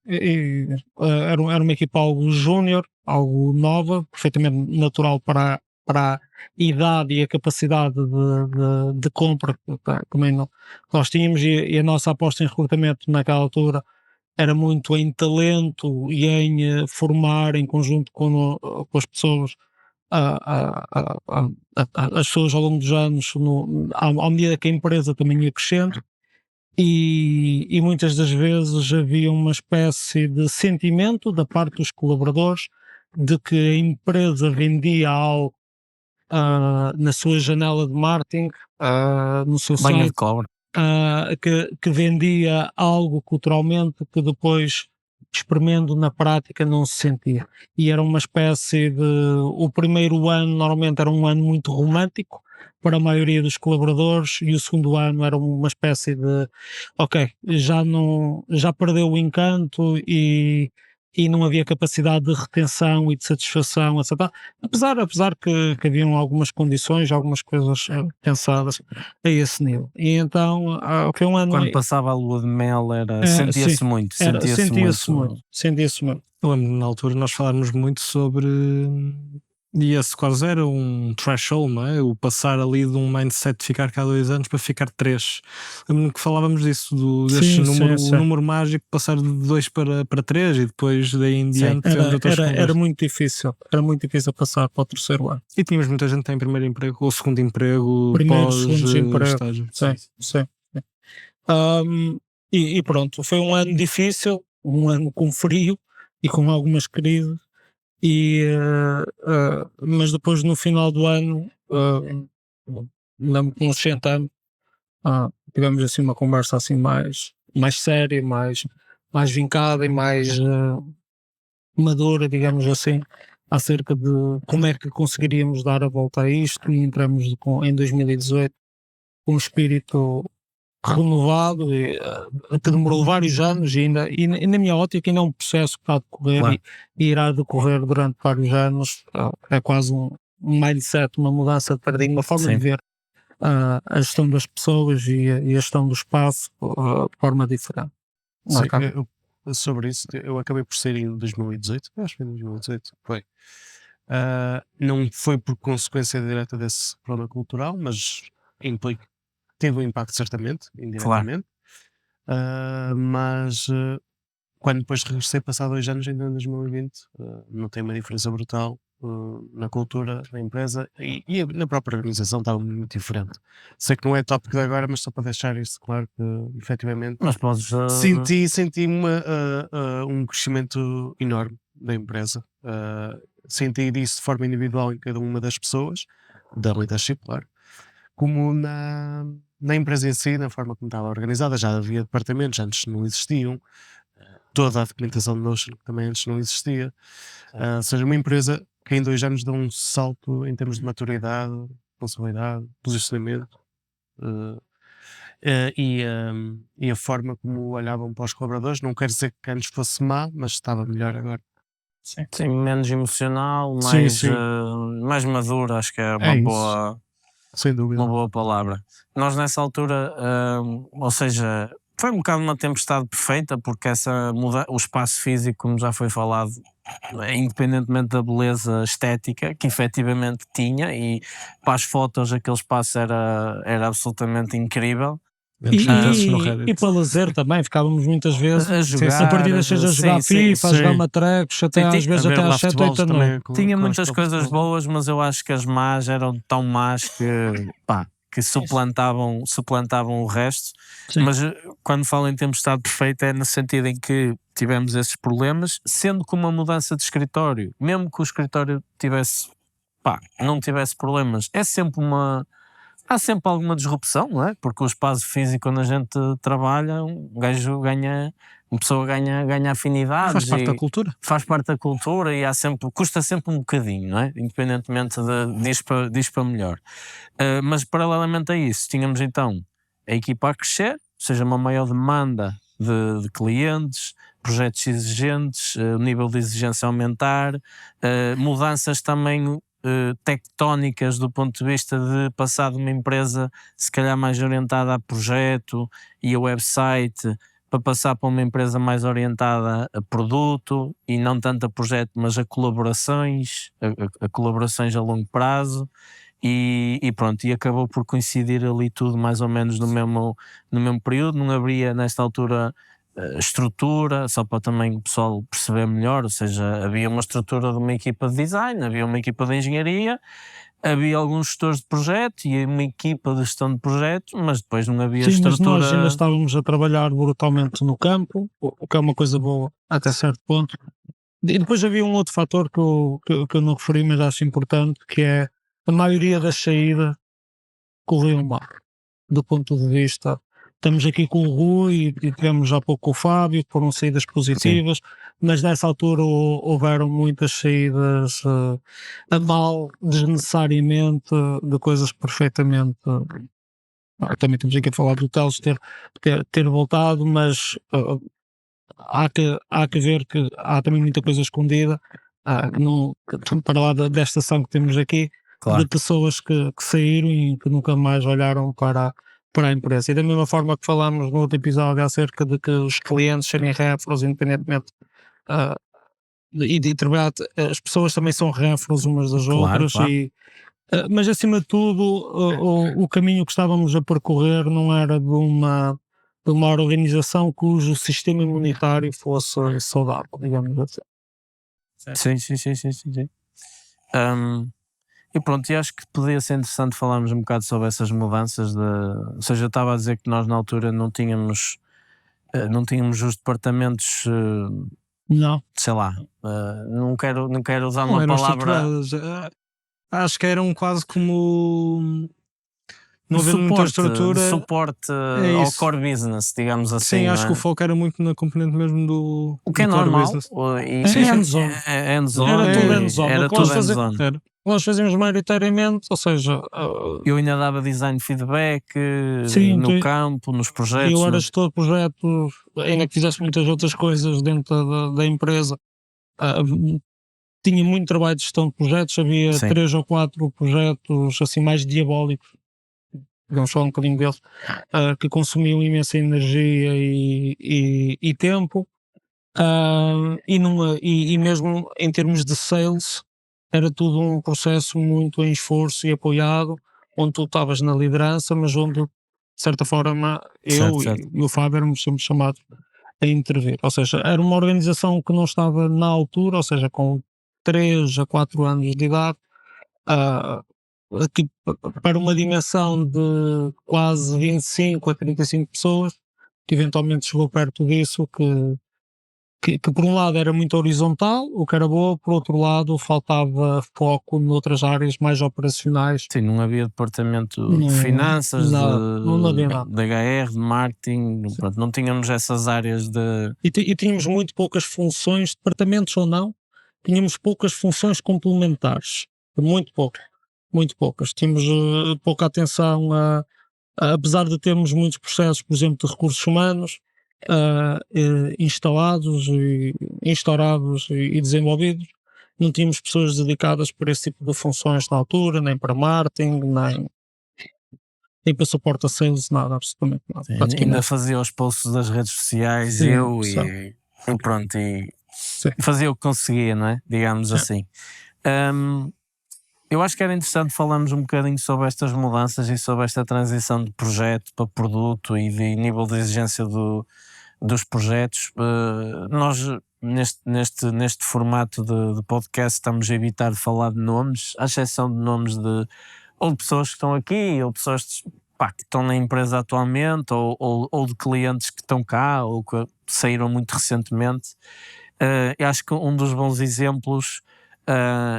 era uma equipa algo júnior, algo nova, perfeitamente natural para a idade e a capacidade de compra que também nós tínhamos, e a nossa aposta em recrutamento naquela altura era muito em talento e em formar em conjunto com as pessoas, as pessoas ao longo dos anos, à medida que a empresa também ia crescendo. E muitas das vezes havia uma espécie de sentimento da parte dos colaboradores de que a empresa vendia algo na sua janela de marketing, no seu banha de site, cobre. que vendia algo culturalmente que depois, experimentando na prática, não se sentia. E era uma espécie de... O primeiro ano normalmente era um ano muito romântico para a maioria dos colaboradores, e o segundo ano era uma espécie de já perdeu o encanto e não havia capacidade de retenção e de satisfação, etc. Apesar que haviam algumas condições, algumas coisas pensadas a esse nível. E então foi um ano... Quando passava a lua de mel sentia-se muito. Sentia-se muito. Eu lembro na altura nós falávamos muito sobre, e esse quase era um threshold, não é? O passar ali de um mindset de ficar cá 2 anos para ficar 3. Lembro-me que falávamos disso, deste número mágico, passar de 2 para 3, e depois daí em diante era muito difícil. Era muito difícil passar para o terceiro ano. E tínhamos muita gente que tem primeiro emprego ou segundo emprego, primeiro, segundo emprego, estágio. Sim. E pronto, foi um ano difícil, um ano com frio e com algumas crises. Mas depois, no final do ano, lembro que nos sentamos, tivemos assim uma conversa assim mais séria, mais vincada e mais madura, digamos assim, acerca de como é que conseguiríamos dar a volta a isto, e entramos em 2018 com um espírito renovado, que demorou vários anos, e na minha ótica ainda é um processo que está a decorrer, e irá decorrer durante vários anos. É quase mindset, uma mudança de paradigma, uma forma Sim. de ver a gestão das pessoas e a gestão do espaço de forma diferente. Sim, Ok. sobre isso, eu acabei por sair em 2018, acho que foi em 2018, foi. Não foi por consequência direta desse problema cultural, mas teve um impacto certamente, indiretamente. Mas quando depois regressei, passado 2 anos, ainda em 2020, notei uma diferença brutal na cultura da empresa e na própria organização estava muito diferente. Sei que não é tópico de agora, mas só para deixar isso claro que efetivamente Mas podes. senti um crescimento enorme da empresa. Senti isso de forma individual em cada uma das pessoas, da leadership, claro, como na empresa em si, na forma como estava organizada. Já havia departamentos, antes não existiam. Toda a documentação de Notion que também antes não existia. Ou seja, uma empresa que em 2 anos dá um salto em termos de maturidade, responsabilidade, posicionamento. E a forma como olhavam para os colaboradores, não quero dizer que antes fosse má, mas estava melhor agora. Sim, menos emocional, Sim, mais, sim. mais maduro, acho que é uma É isso. boa. Sem dúvida. Uma boa palavra. Nós nessa altura, ou seja, foi um bocado uma tempestade perfeita, porque o espaço físico, como já foi falado, independentemente da beleza estética que efetivamente tinha, e para as fotos aquele espaço era absolutamente incrível. Vemos vezes no Reddit. E para lazer também, ficávamos muitas vezes A jogar, a partir das 6 a jogar sim, FIFA, a jogar matrecos, até às vezes até às 7, 8 da noite. Tinha muitas coisas boas, mas eu acho que as más eram tão más que suplantavam o resto. Sim. Mas quando falo em tempestade perfeita é no sentido em que tivemos esses problemas, sendo que uma mudança de escritório, mesmo que o escritório não tivesse problemas, há sempre alguma disrupção, não é? Porque o espaço físico onde a gente trabalha, uma pessoa ganha afinidades. Faz parte da cultura. Faz parte da cultura e custa sempre um bocadinho, não é? Independentemente diz para melhor. Mas paralelamente a isso, tínhamos então a equipa a crescer, ou seja, uma maior demanda de clientes, projetos exigentes, o nível de exigência aumentar, mudanças também tectónicas do ponto de vista de passar de uma empresa se calhar mais orientada a projeto e a website para passar para uma empresa mais orientada a produto e não tanto a projeto, mas a colaborações, a colaborações a longo prazo. E pronto, e acabou por coincidir ali tudo mais ou menos no mesmo período. Não havia nesta altura estrutura, só para também o pessoal perceber melhor, ou seja, havia uma estrutura de uma equipa de design, havia uma equipa de engenharia, havia alguns gestores de projeto e uma equipa de gestão de projeto, mas depois não havia Sim, mas estrutura. nós ainda estávamos a trabalhar brutalmente no campo, o que é uma coisa boa até certo ponto. E depois havia um outro fator que eu não referi, mas acho importante, que é a maioria das saídas corriam mal, do ponto de vista. Estamos aqui com o Rui e tivemos há pouco com o Fábio, que foram saídas positivas, mas nessa altura houveram muitas saídas a mal, desnecessariamente, de coisas perfeitamente. Também temos aqui a falar do Teles ter voltado, mas há que ver que há também muita coisa escondida para lá desta ação que temos aqui, Claro. de pessoas que saíram e que nunca mais olharam para a empresa. E da mesma forma que falámos no outro episódio acerca de que os clientes serem referros independentemente de trabalhar, as pessoas também são referros umas das Claro, outras. claro. Mas acima de tudo o caminho que estávamos a percorrer não era de uma organização cujo sistema imunitário fosse saudável, digamos assim. Sim. E pronto, e acho que poderia ser interessante falarmos um bocado sobre essas mudanças. Ou seja, eu estava a dizer que nós na altura não tínhamos os departamentos, Não. sei lá, não quero usar Não uma eram palavra. estruturadas. Acho que eram quase como. Não de havendo muita suporte, estrutura. de suporte É ao isso. core business, digamos assim. Sim, não acho é? que o foco era muito na componente mesmo do. O que é do core normal. business. Sim, hands-on. É hands-on. Era tudo e hands-on. Era O que tudo nós fazemos- hands-on. Era. Nós fazíamos maioritariamente, ou seja, Eu ainda dava design feedback Sim, no tu- campo, nos projetos. eu era gestor de projetos, ainda que fizesse muitas outras coisas dentro da empresa. tinha muito trabalho de gestão de projetos, havia Sim. 3 ou 4 projetos assim mais diabólicos, vamos falar um bocadinho deles, que consumiam imensa energia e tempo, e mesmo em termos de sales, era tudo um processo muito em esforço e apoiado, onde tu estavas na liderança, mas onde, de certa forma, eu Certo. e o Fábio éramos sempre chamados a intervir. Ou seja, era uma organização que não estava na altura, ou seja, com 3 a 4 anos de idade, ah, aqui para uma dimensão de quase 25 a 35 pessoas, que eventualmente chegou perto disso, que por um lado era muito horizontal, o que era bom, por outro lado faltava foco noutras áreas mais operacionais. Sim, não havia departamento de Não, finanças, não havia nada. de HR, de marketing, pronto, não tínhamos essas áreas de. E tínhamos muito poucas funções, departamentos ou não, tínhamos poucas funções complementares, muito pouco, muito poucas. Tínhamos pouca atenção apesar de termos muitos processos, por exemplo, de recursos humanos, instaurados e desenvolvidos, não tínhamos pessoas dedicadas para esse tipo de funções na altura, nem para marketing, nem para suporte a sales, nada, absolutamente nada. Ainda praticamente. fazia os posts das redes sociais, Sim, eu só. e pronto, e Sim. fazia o que conseguia, não é? Digamos assim. Eu acho que era interessante falarmos um bocadinho sobre estas mudanças e sobre esta transição de projeto para produto e de nível de exigência dos projetos. Nós, neste formato de podcast, estamos a evitar de falar de nomes, à exceção de nomes ou de pessoas que estão aqui, ou pessoas que estão na empresa atualmente, ou de clientes que estão cá, ou que saíram muito recentemente. Eu acho que um dos bons exemplos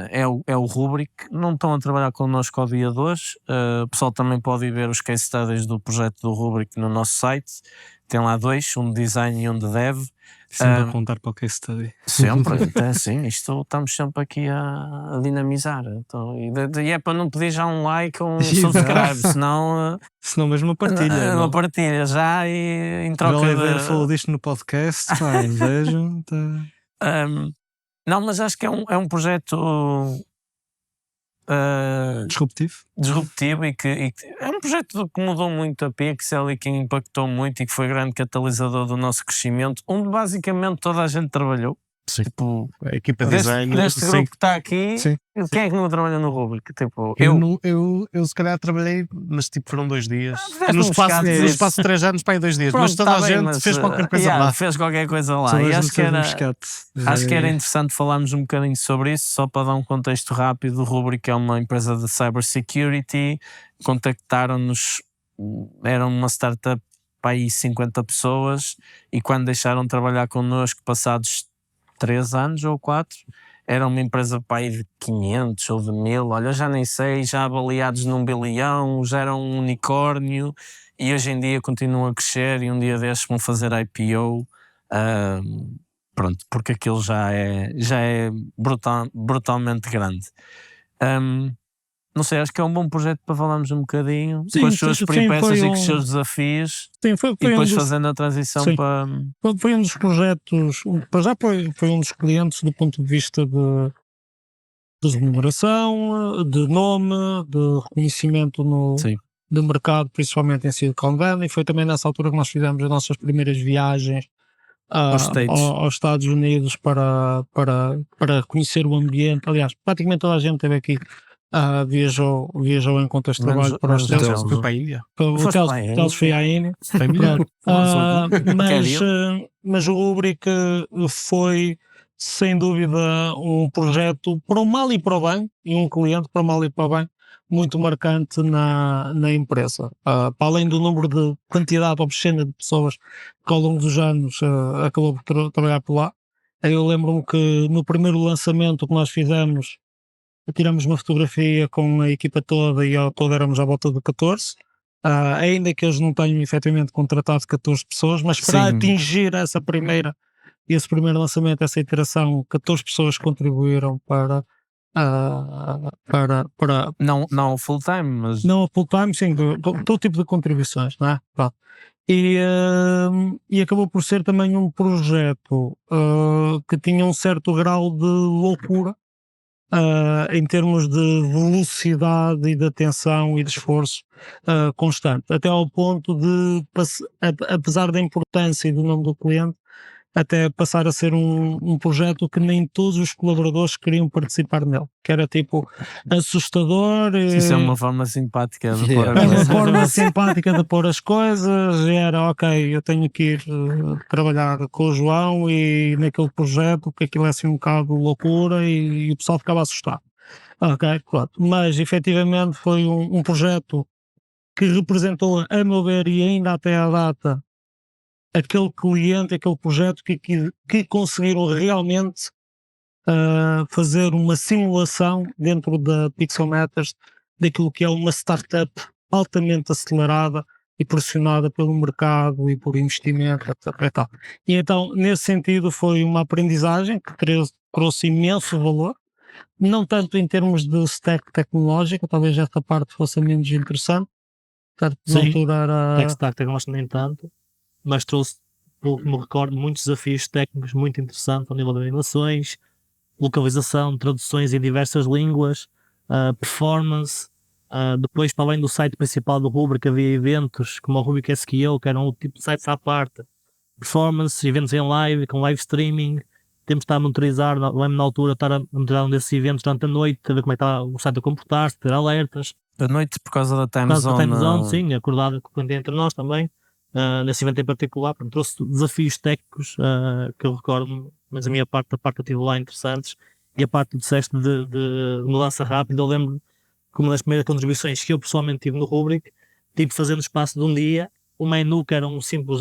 é o Rubrik. Não estão a trabalhar connosco ao dia de hoje. O pessoal também pode ir ver os case studies do projeto do Rubrik no nosso site. Tem lá 2, um de design e um de dev. Sempre a contar para o case study. Sempre, então, sim, isto estamos sempre aqui a dinamizar. Então, e é para não pedir já um like ou um subscribe, senão Senão mesmo a partilha. uma não? partilha já e em O troca Oliveira de. falou disto no podcast, pá, vejam. Tá. Não, mas acho que é um projeto Disruptivo. disruptivo e que é um projeto que mudou muito a Pixel e que impactou muito e que foi grande catalisador do nosso crescimento, onde basicamente toda a gente trabalhou. Sim. Tipo, A equipa de design. deste sim. grupo que está aqui, Sim. quem é que não trabalha no Rubrik? Tipo, Eu se calhar trabalhei, mas tipo foram 2 dias. fizeste No um espaço, pescado, no espaço de 3 anos, para aí 2 dias. Pronto, mas toda tá a bem, gente mas, fez qualquer coisa lá. Fez qualquer coisa lá. Toda a E gente fez um pescado. acho que era interessante falarmos um bocadinho sobre isso, só para dar um contexto rápido. O Rubrik é uma empresa de cybersecurity. Contactaram-nos, era uma startup para aí 50 pessoas, e quando deixaram de trabalhar connosco, passados 3 anos ou 4, era uma empresa para aí de 500 ou de 1000, olha, eu já nem sei, já avaliados num bilhão, já era um unicórnio, e hoje em dia continuam a crescer, e um dia destes vão fazer IPO, pronto, porque aquilo já é brutalmente grande. Não sei, acho que é um bom projeto para falarmos um bocadinho, Sim, com as suas sim, peripécias foi e com os seus desafios, Sim, foi e um depois dos, fazendo a transição sim. para... foi um dos projetos, para já foi um dos clientes do ponto de vista de remuneração, de nome, de reconhecimento Sim. de mercado, principalmente em Silicon Valley. Foi também nessa altura que nós fizemos as nossas primeiras viagens aos Estados Unidos para conhecer o ambiente. Aliás, praticamente toda a gente esteve aqui. Viajou em contexto de trabalho para os menos Estados Teles. Foi para a Índia. O Teles foi à Índia. Foi melhor. Mas o Rubrik foi sem dúvida um projeto para o mal e para o bem, e um cliente para o mal e para o bem muito marcante na empresa. Para além do número de quantidade obscena de pessoas que ao longo dos anos acabou por trabalhar por lá. Eu lembro-me que no primeiro lançamento que nós fizemos, tiramos uma fotografia com a equipa toda e ao todo éramos à volta de 14. Ainda que eles não tenham efetivamente contratado 14 pessoas, mas para Sim. atingir esse primeiro lançamento, essa iteração, 14 pessoas contribuíram para Não full time, mas não a full time, sim, todo tipo de contribuições, não é? Pronto. E acabou por ser também um projeto que tinha um certo grau de loucura, em termos de velocidade e de atenção e de esforço constante, até ao ponto de, apesar da importância e do nome do cliente, até passar a ser um projeto que nem todos os colaboradores queriam participar nele, que era tipo assustador. Isso é uma forma simpática de pôr a É uma coisa. forma simpática de pôr as coisas, e era ok, eu tenho que ir trabalhar com o João e naquele projeto, que aquilo é assim um bocado loucura e o pessoal ficava assustado. Ok, pronto. Mas efetivamente foi um projeto que representou, a meu ver, e ainda até à data, aquele cliente, aquele projeto que conseguiram realmente fazer uma simulação dentro da Pixel Matters daquilo que é uma startup altamente acelerada e pressionada pelo mercado e por investimento, etc. E tal. E então, nesse sentido, foi uma aprendizagem que trouxe imenso valor, não tanto em termos de stack tecnológico, talvez esta parte fosse menos interessante, certo? Na Sim. altura era... Tech Stack tecnológico nem tanto, mas trouxe, pelo que me recordo, muitos desafios técnicos muito interessantes ao nível de animações, localização, traduções em diversas línguas, performance. Depois, para além do site principal do Rubrik, havia eventos como o Rubrik SQL, que eram um tipo de sites à parte, performance, eventos em live, com live streaming. Temos de estar a monitorizar, lembro na altura, estar a monitorizar um desses eventos durante a noite, a ver como é que está o site a comportar-se, ter alertas. Da noite, por causa da time Por causa da zone. time zone, sim, acordado com entre nós também. Nesse evento em particular, portanto, trouxe desafios técnicos que eu recordo, mas a minha parte, a parte que eu tive lá interessantes, e a parte que disseste de mudança rápida, eu lembro que uma das primeiras contribuições que eu pessoalmente tive no Rubrik, tive de fazer no espaço de um dia, o menu que era um simples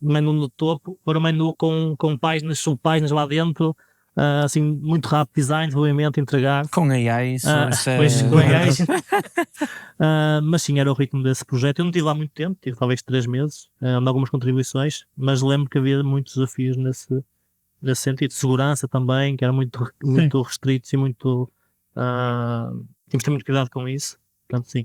menu no topo, para um menu com páginas, subpáginas lá dentro, assim, muito rápido, design, desenvolvimento, entregar. Com AI, isso é... Pois, com AI. Mas sim, era o ritmo desse projeto. Eu não estive lá muito tempo, tive talvez 3 meses, onde algumas contribuições, mas lembro que havia muitos desafios nesse sentido. Segurança também, que era muito restrito e muito. Temos de ter muito cuidado com isso. Portanto, sim.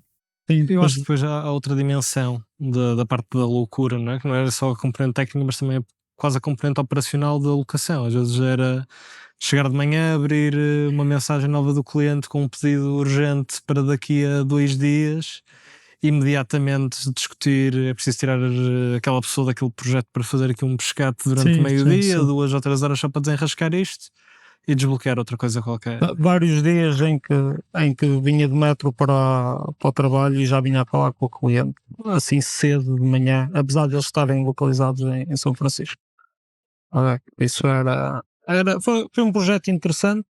Eu acho que depois há outra dimensão da parte da loucura, não é? Que não era só a componente técnica, mas também quase a componente operacional da locação. Às vezes era chegar de manhã, abrir uma mensagem nova do cliente com um pedido urgente para daqui a 2 dias, imediatamente discutir, é preciso tirar aquela pessoa daquele projeto para fazer aqui um pescate durante meio-dia, 2 ou 3 horas só para desenrascar isto e desbloquear outra coisa qualquer. Vários dias em que vinha de metro para o trabalho e já vinha a falar com o cliente, assim cedo de manhã, apesar de eles estarem localizados em São Francisco. Isso foi um projeto interessante.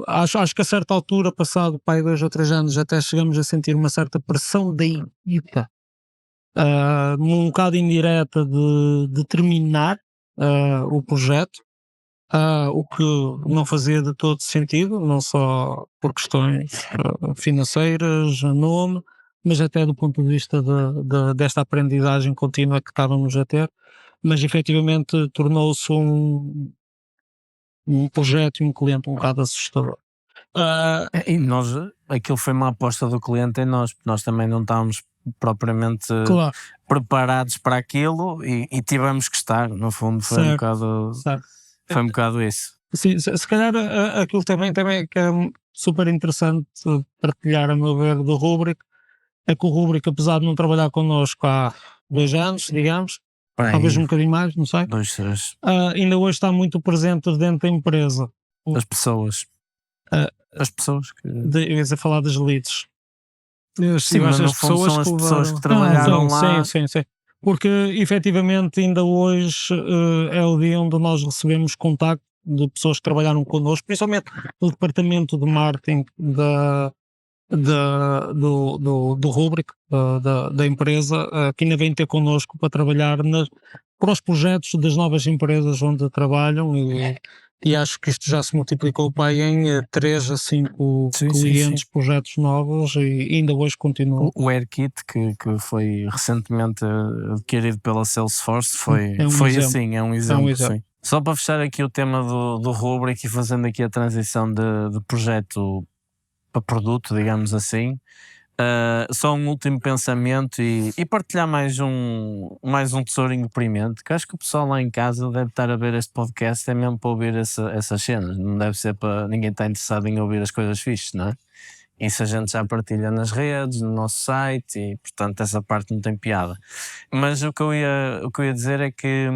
Acho que a certa altura, passado 2 ou 3 anos, até chegamos a sentir uma certa pressão da equipa, um bocado indireta de terminar o projeto. O que não fazia de todo sentido, não só por questões financeiras, nome, mas até do ponto de vista desta aprendizagem contínua que estávamos a ter, mas efetivamente tornou-se um projeto e um cliente um bocado assustador. E nós, aquilo foi uma aposta do cliente em nós, porque nós também não estávamos propriamente Claro, preparados para aquilo e tivemos que estar, no fundo foi um bocado... certo. Foi um bocado isso. Sim, se calhar aquilo também que é super interessante partilhar, a meu ver, do Rubrik, é que o Rubrik, apesar de não trabalhar connosco há 2 anos, digamos, talvez um bocadinho mais, não sei, 2, 3. ainda hoje está muito presente dentro da empresa. As pessoas. As pessoas que... Eu ia falar das leads. Sim, eu mas acho no as fundo pessoas são as que pessoas que levaram. trabalharam lá. Sim. Porque efetivamente ainda hoje é o dia onde nós recebemos contacto de pessoas que trabalharam connosco, principalmente do departamento de marketing do Rubrik, da empresa, que ainda vem ter connosco para trabalhar para os projetos das novas empresas onde trabalham, e acho que isto já se multiplicou para aí em 3 a 5 clientes, projetos novos, e ainda hoje continua. O AirKit, que foi recentemente adquirido pela Salesforce, foi exemplo. assim, é um exemplo. Sim. Só para fechar aqui o tema do Rubrik e fazendo aqui a transição de projeto para produto, digamos assim, Só um último pensamento e partilhar mais um tesourinho deprimente, que acho que o pessoal lá em casa deve estar a ver este podcast é mesmo para ouvir essas cenas, não deve ser para ninguém estar interessado em ouvir as coisas fixes, não é? Isso a gente já partilha nas redes, no nosso site e portanto essa parte não tem piada. Mas o que eu ia dizer é que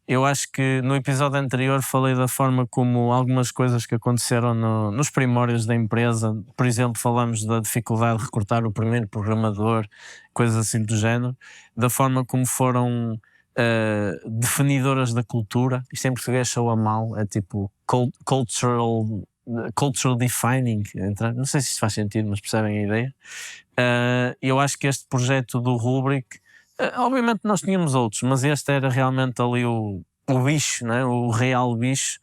eu acho que no episódio anterior falei da forma como algumas coisas que aconteceram nos primórdios da empresa, por exemplo, falamos da dificuldade de recrutar o primeiro programador, coisas assim do género, da forma como foram definidoras da cultura. Isto em português soa mal, é tipo cultural defining, não sei se isto faz sentido, mas percebem a ideia. Eu acho que este projeto do Rubrik, obviamente nós tínhamos outros, mas este era realmente ali o bicho, né? O real bicho,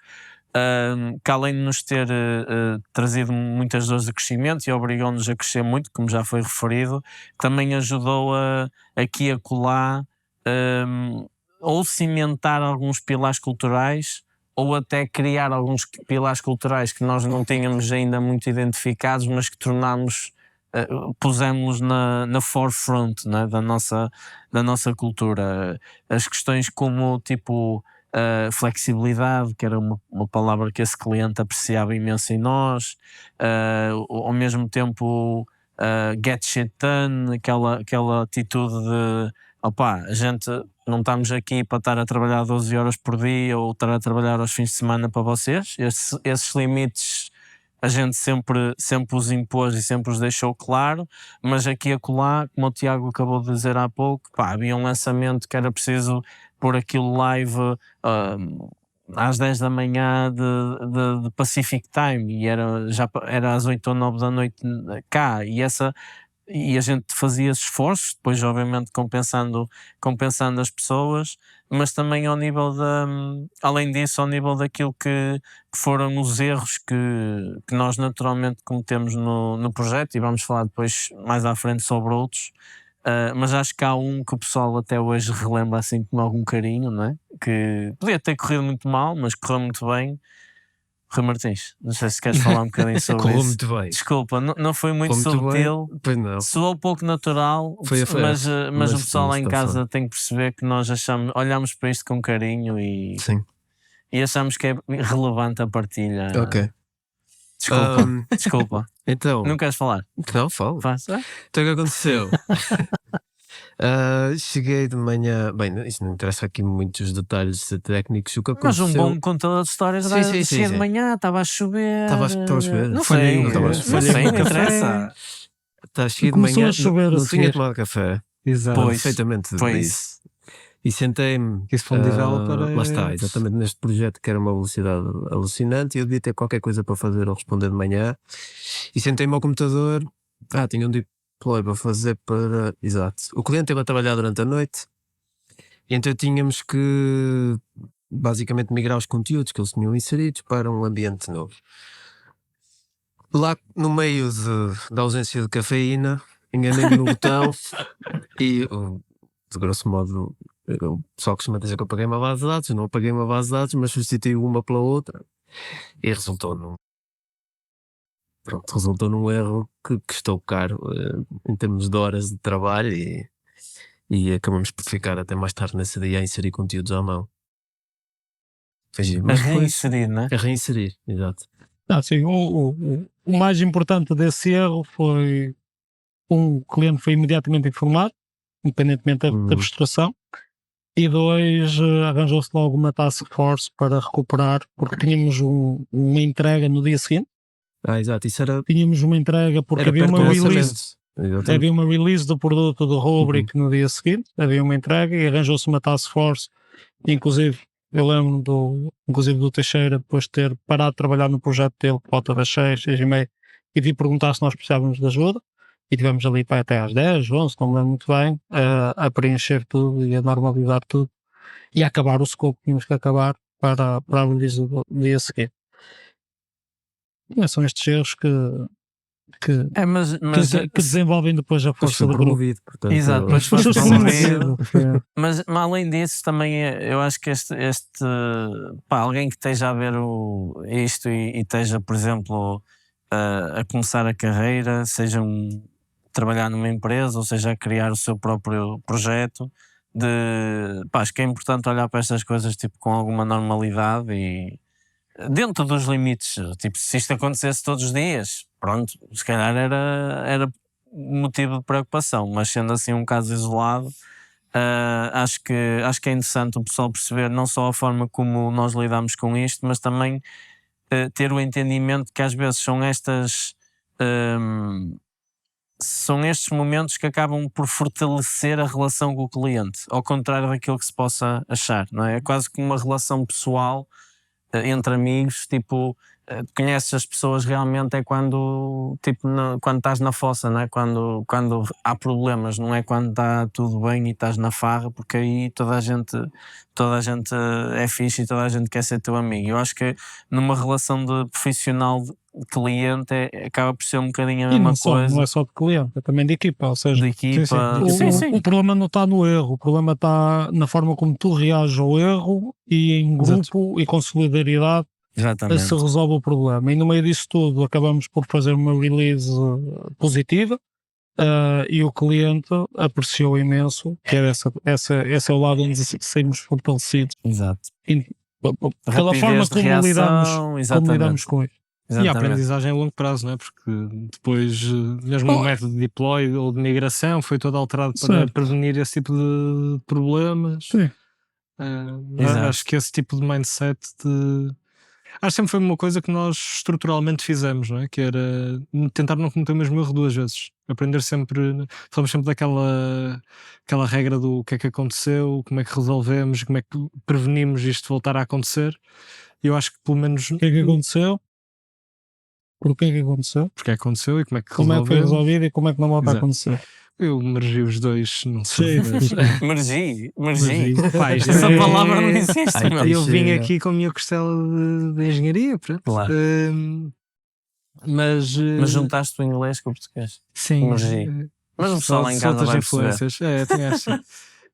que além de nos ter trazido muitas dores de crescimento e obrigou-nos a crescer muito, como já foi referido, também ajudou aqui e acolá ou cimentar alguns pilares culturais ou até criar alguns pilares culturais que nós não tínhamos ainda muito identificados, mas que tornámos, pusemos na forefront, né, da nossa cultura. As questões como tipo flexibilidade, que era uma palavra que esse cliente apreciava imenso em nós, ao mesmo tempo get shit done, aquela atitude de opá, a gente não estamos aqui para estar a trabalhar 12 horas por dia ou estar a trabalhar aos fins de semana para vocês. Esses limites a gente sempre os impôs e sempre os deixou claro, mas aqui e acolá, como o Tiago acabou de dizer há pouco, pá, havia um lançamento que era preciso pôr aquilo live às 10 da manhã de Pacific Time e era às 8 ou 9 da noite cá, e a gente fazia esforços, depois obviamente compensando as pessoas, mas também ao nível além disso, ao nível daquilo que foram os erros que nós naturalmente cometemos no projeto, e vamos falar depois mais à frente sobre outros, mas acho que há um que o pessoal até hoje relembra assim com algum carinho, não é? Que podia ter corrido muito mal, mas correu muito bem. Rui Martins, não sei se queres falar um bocadinho sobre Correu isso. muito bem. Desculpa, não foi muito Correu muito bem. subtil, Pois não. soou pouco natural, Foi a mas mas o pessoal lá em está casa tem que perceber que nós olhamos para isto com carinho e Sim. achamos que é relevante a partilha. Ok. Desculpa, Um, desculpa. Então, Não queres falar? não, falo. Faz. Então o que aconteceu? Cheguei de manhã. Bem, isto não interessa aqui muitos detalhes técnicos. O que Mas aconteceu? um bom contador de histórias Sim, sim, cheguei sim. de manhã, estava a chover. Estava a chover. Não Falhei sei, no não café, sei, falhei no não café. interessa. Cheguei de Começou manhã. a chover não a tinha seguir. tomado café. Exato. Pois, Perfeitamente foi disso. E sentei-me. Isso para um developer Lá está, é- exatamente neste projeto que era uma velocidade alucinante. E eu devia ter qualquer coisa para fazer ou responder de manhã. E sentei-me ao computador. Tinha um deploy para fazer para. Exato. O cliente esteve a trabalhar durante a noite. E então tínhamos que basicamente migrar os conteúdos que eles tinham inseridos para um ambiente novo. Lá no meio da ausência de cafeína, enganei-me no botão e, de grosso modo, o pessoal costuma dizer que eu apaguei uma base de dados. Eu não apaguei uma base de dados, mas substituí uma pela outra e resultou num erro que custou caro em termos de horas de trabalho e acabamos por ficar até mais tarde nesse dia a inserir conteúdos à mão. A reinserir, não é? A reinserir, exato. Sim, o mais importante desse erro foi o cliente foi imediatamente informado, independentemente da frustração, e dois, arranjou-se logo uma task force para recuperar, porque tínhamos uma entrega no dia seguinte. Exato, isso era. Tínhamos uma entrega porque Era havia perto uma do release. lançamento. Exatamente. Havia uma release do produto do Rubrik no dia seguinte, havia uma entrega e arranjou-se uma task force, inclusive eu lembro do Teixeira depois de ter parado de trabalhar no projeto dele por volta das 6h30 e de perguntar se nós precisávamos de ajuda e tivemos ali até às 10, 11, não me lembro muito bem, a preencher tudo e a normalizar tudo e a acabar o scope que tínhamos que acabar para a release do dia seguinte. E são estes erros que desenvolvem depois a Depois força foi do grupo. promovido, portanto. Exato, depois Mas foi foi promovido. promovido. Mas além disso, também eu acho que alguém que esteja a ver isto e esteja, por exemplo, a começar a carreira, trabalhar numa empresa, ou seja, a criar o seu próprio projeto. Acho que é importante olhar para estas coisas tipo, com alguma normalidade e dentro dos limites. Tipo, se isto acontecesse todos os dias, pronto, se calhar era motivo de preocupação, mas sendo assim um caso isolado, acho que é interessante o pessoal perceber não só a forma como nós lidamos com isto, mas também ter o entendimento que às vezes são estes momentos que acabam por fortalecer a relação com o cliente, ao contrário daquilo que se possa achar, não é? É quase que uma relação pessoal entre amigos, tipo, conheces as pessoas realmente é quando, tipo, quando estás na fossa, não é? Quando há problemas, não é quando está tudo bem e estás na farra, porque aí toda a gente é fixe e toda a gente quer ser teu amigo. Eu acho que numa relação de profissional de cliente acaba por ser um bocadinho a E mesma não coisa é só de cliente, é também de equipa, ou seja, de equipa. o, Sim, sim. o problema não está no erro, o problema está na forma como tu reages ao erro e em grupo e com solidariedade se Exatamente. resolve o problema. E no meio disso tudo acabamos por fazer uma release positiva e o cliente apreciou imenso, que era esse é o lado onde saímos fortalecidos. Exato. E, pela Rapidez forma de como lidamos, reação, exatamente. com isso. E a Exatamente. aprendizagem a longo prazo, não é? Porque depois, mesmo o método de deploy ou de migração foi todo alterado para Certo. prevenir esse tipo de problemas. Sim. Exato. Acho que esse tipo de mindset acho que sempre foi uma coisa que nós estruturalmente fizemos, não é? Que era tentar não cometer o mesmo erro duas vezes. Aprender sempre, falamos sempre aquela regra do que é que aconteceu, como é que resolvemos, como é que prevenimos isto voltar a acontecer. Eu acho que pelo menos O que é que aconteceu? Porquê é que aconteceu? porque aconteceu e como é que Como é que foi resolvemos. resolvido e como é que não volta a Exato. acontecer? Eu mergi os dois, não sei. Sim. Mergi. Pá, isto Essa é- palavra não existe, Ai, meu. Eu vim chega. aqui com a minha costela de engenharia, pronto. Claro. Mas juntaste o inglês com o português. sim, Mergi. Mas o pessoal lá em só casa outras vai perceber. influências.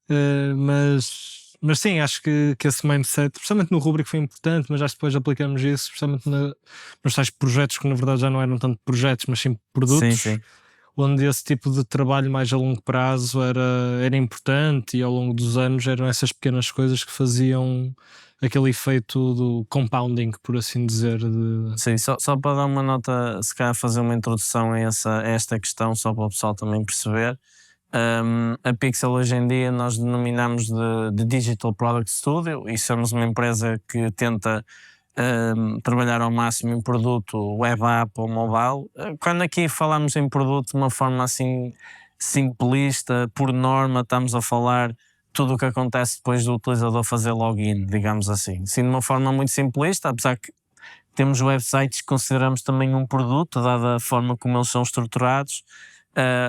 Também acho. Mas sim, acho que esse mindset, especialmente no Rubrik, foi importante, mas acho que depois aplicamos isso, especialmente nos tais projetos que na verdade já não eram tanto projetos, mas sim produtos. Sim. Onde esse tipo de trabalho mais a longo prazo era importante e ao longo dos anos eram essas pequenas coisas que faziam aquele efeito do compounding, por assim dizer. Sim, só para dar uma nota, se calhar fazer uma introdução a esta questão, só para o pessoal também perceber. A Pixel hoje em dia nós denominamos de Digital Product Studio e somos uma empresa que tenta trabalhar ao máximo em produto web app ou mobile. Quando aqui falamos em produto de uma forma assim simplista, por norma, estamos a falar tudo o que acontece depois do utilizador fazer login, digamos assim. Sim, de uma forma muito simplista, apesar que temos websites que consideramos também um produto, dada a forma como eles são estruturados.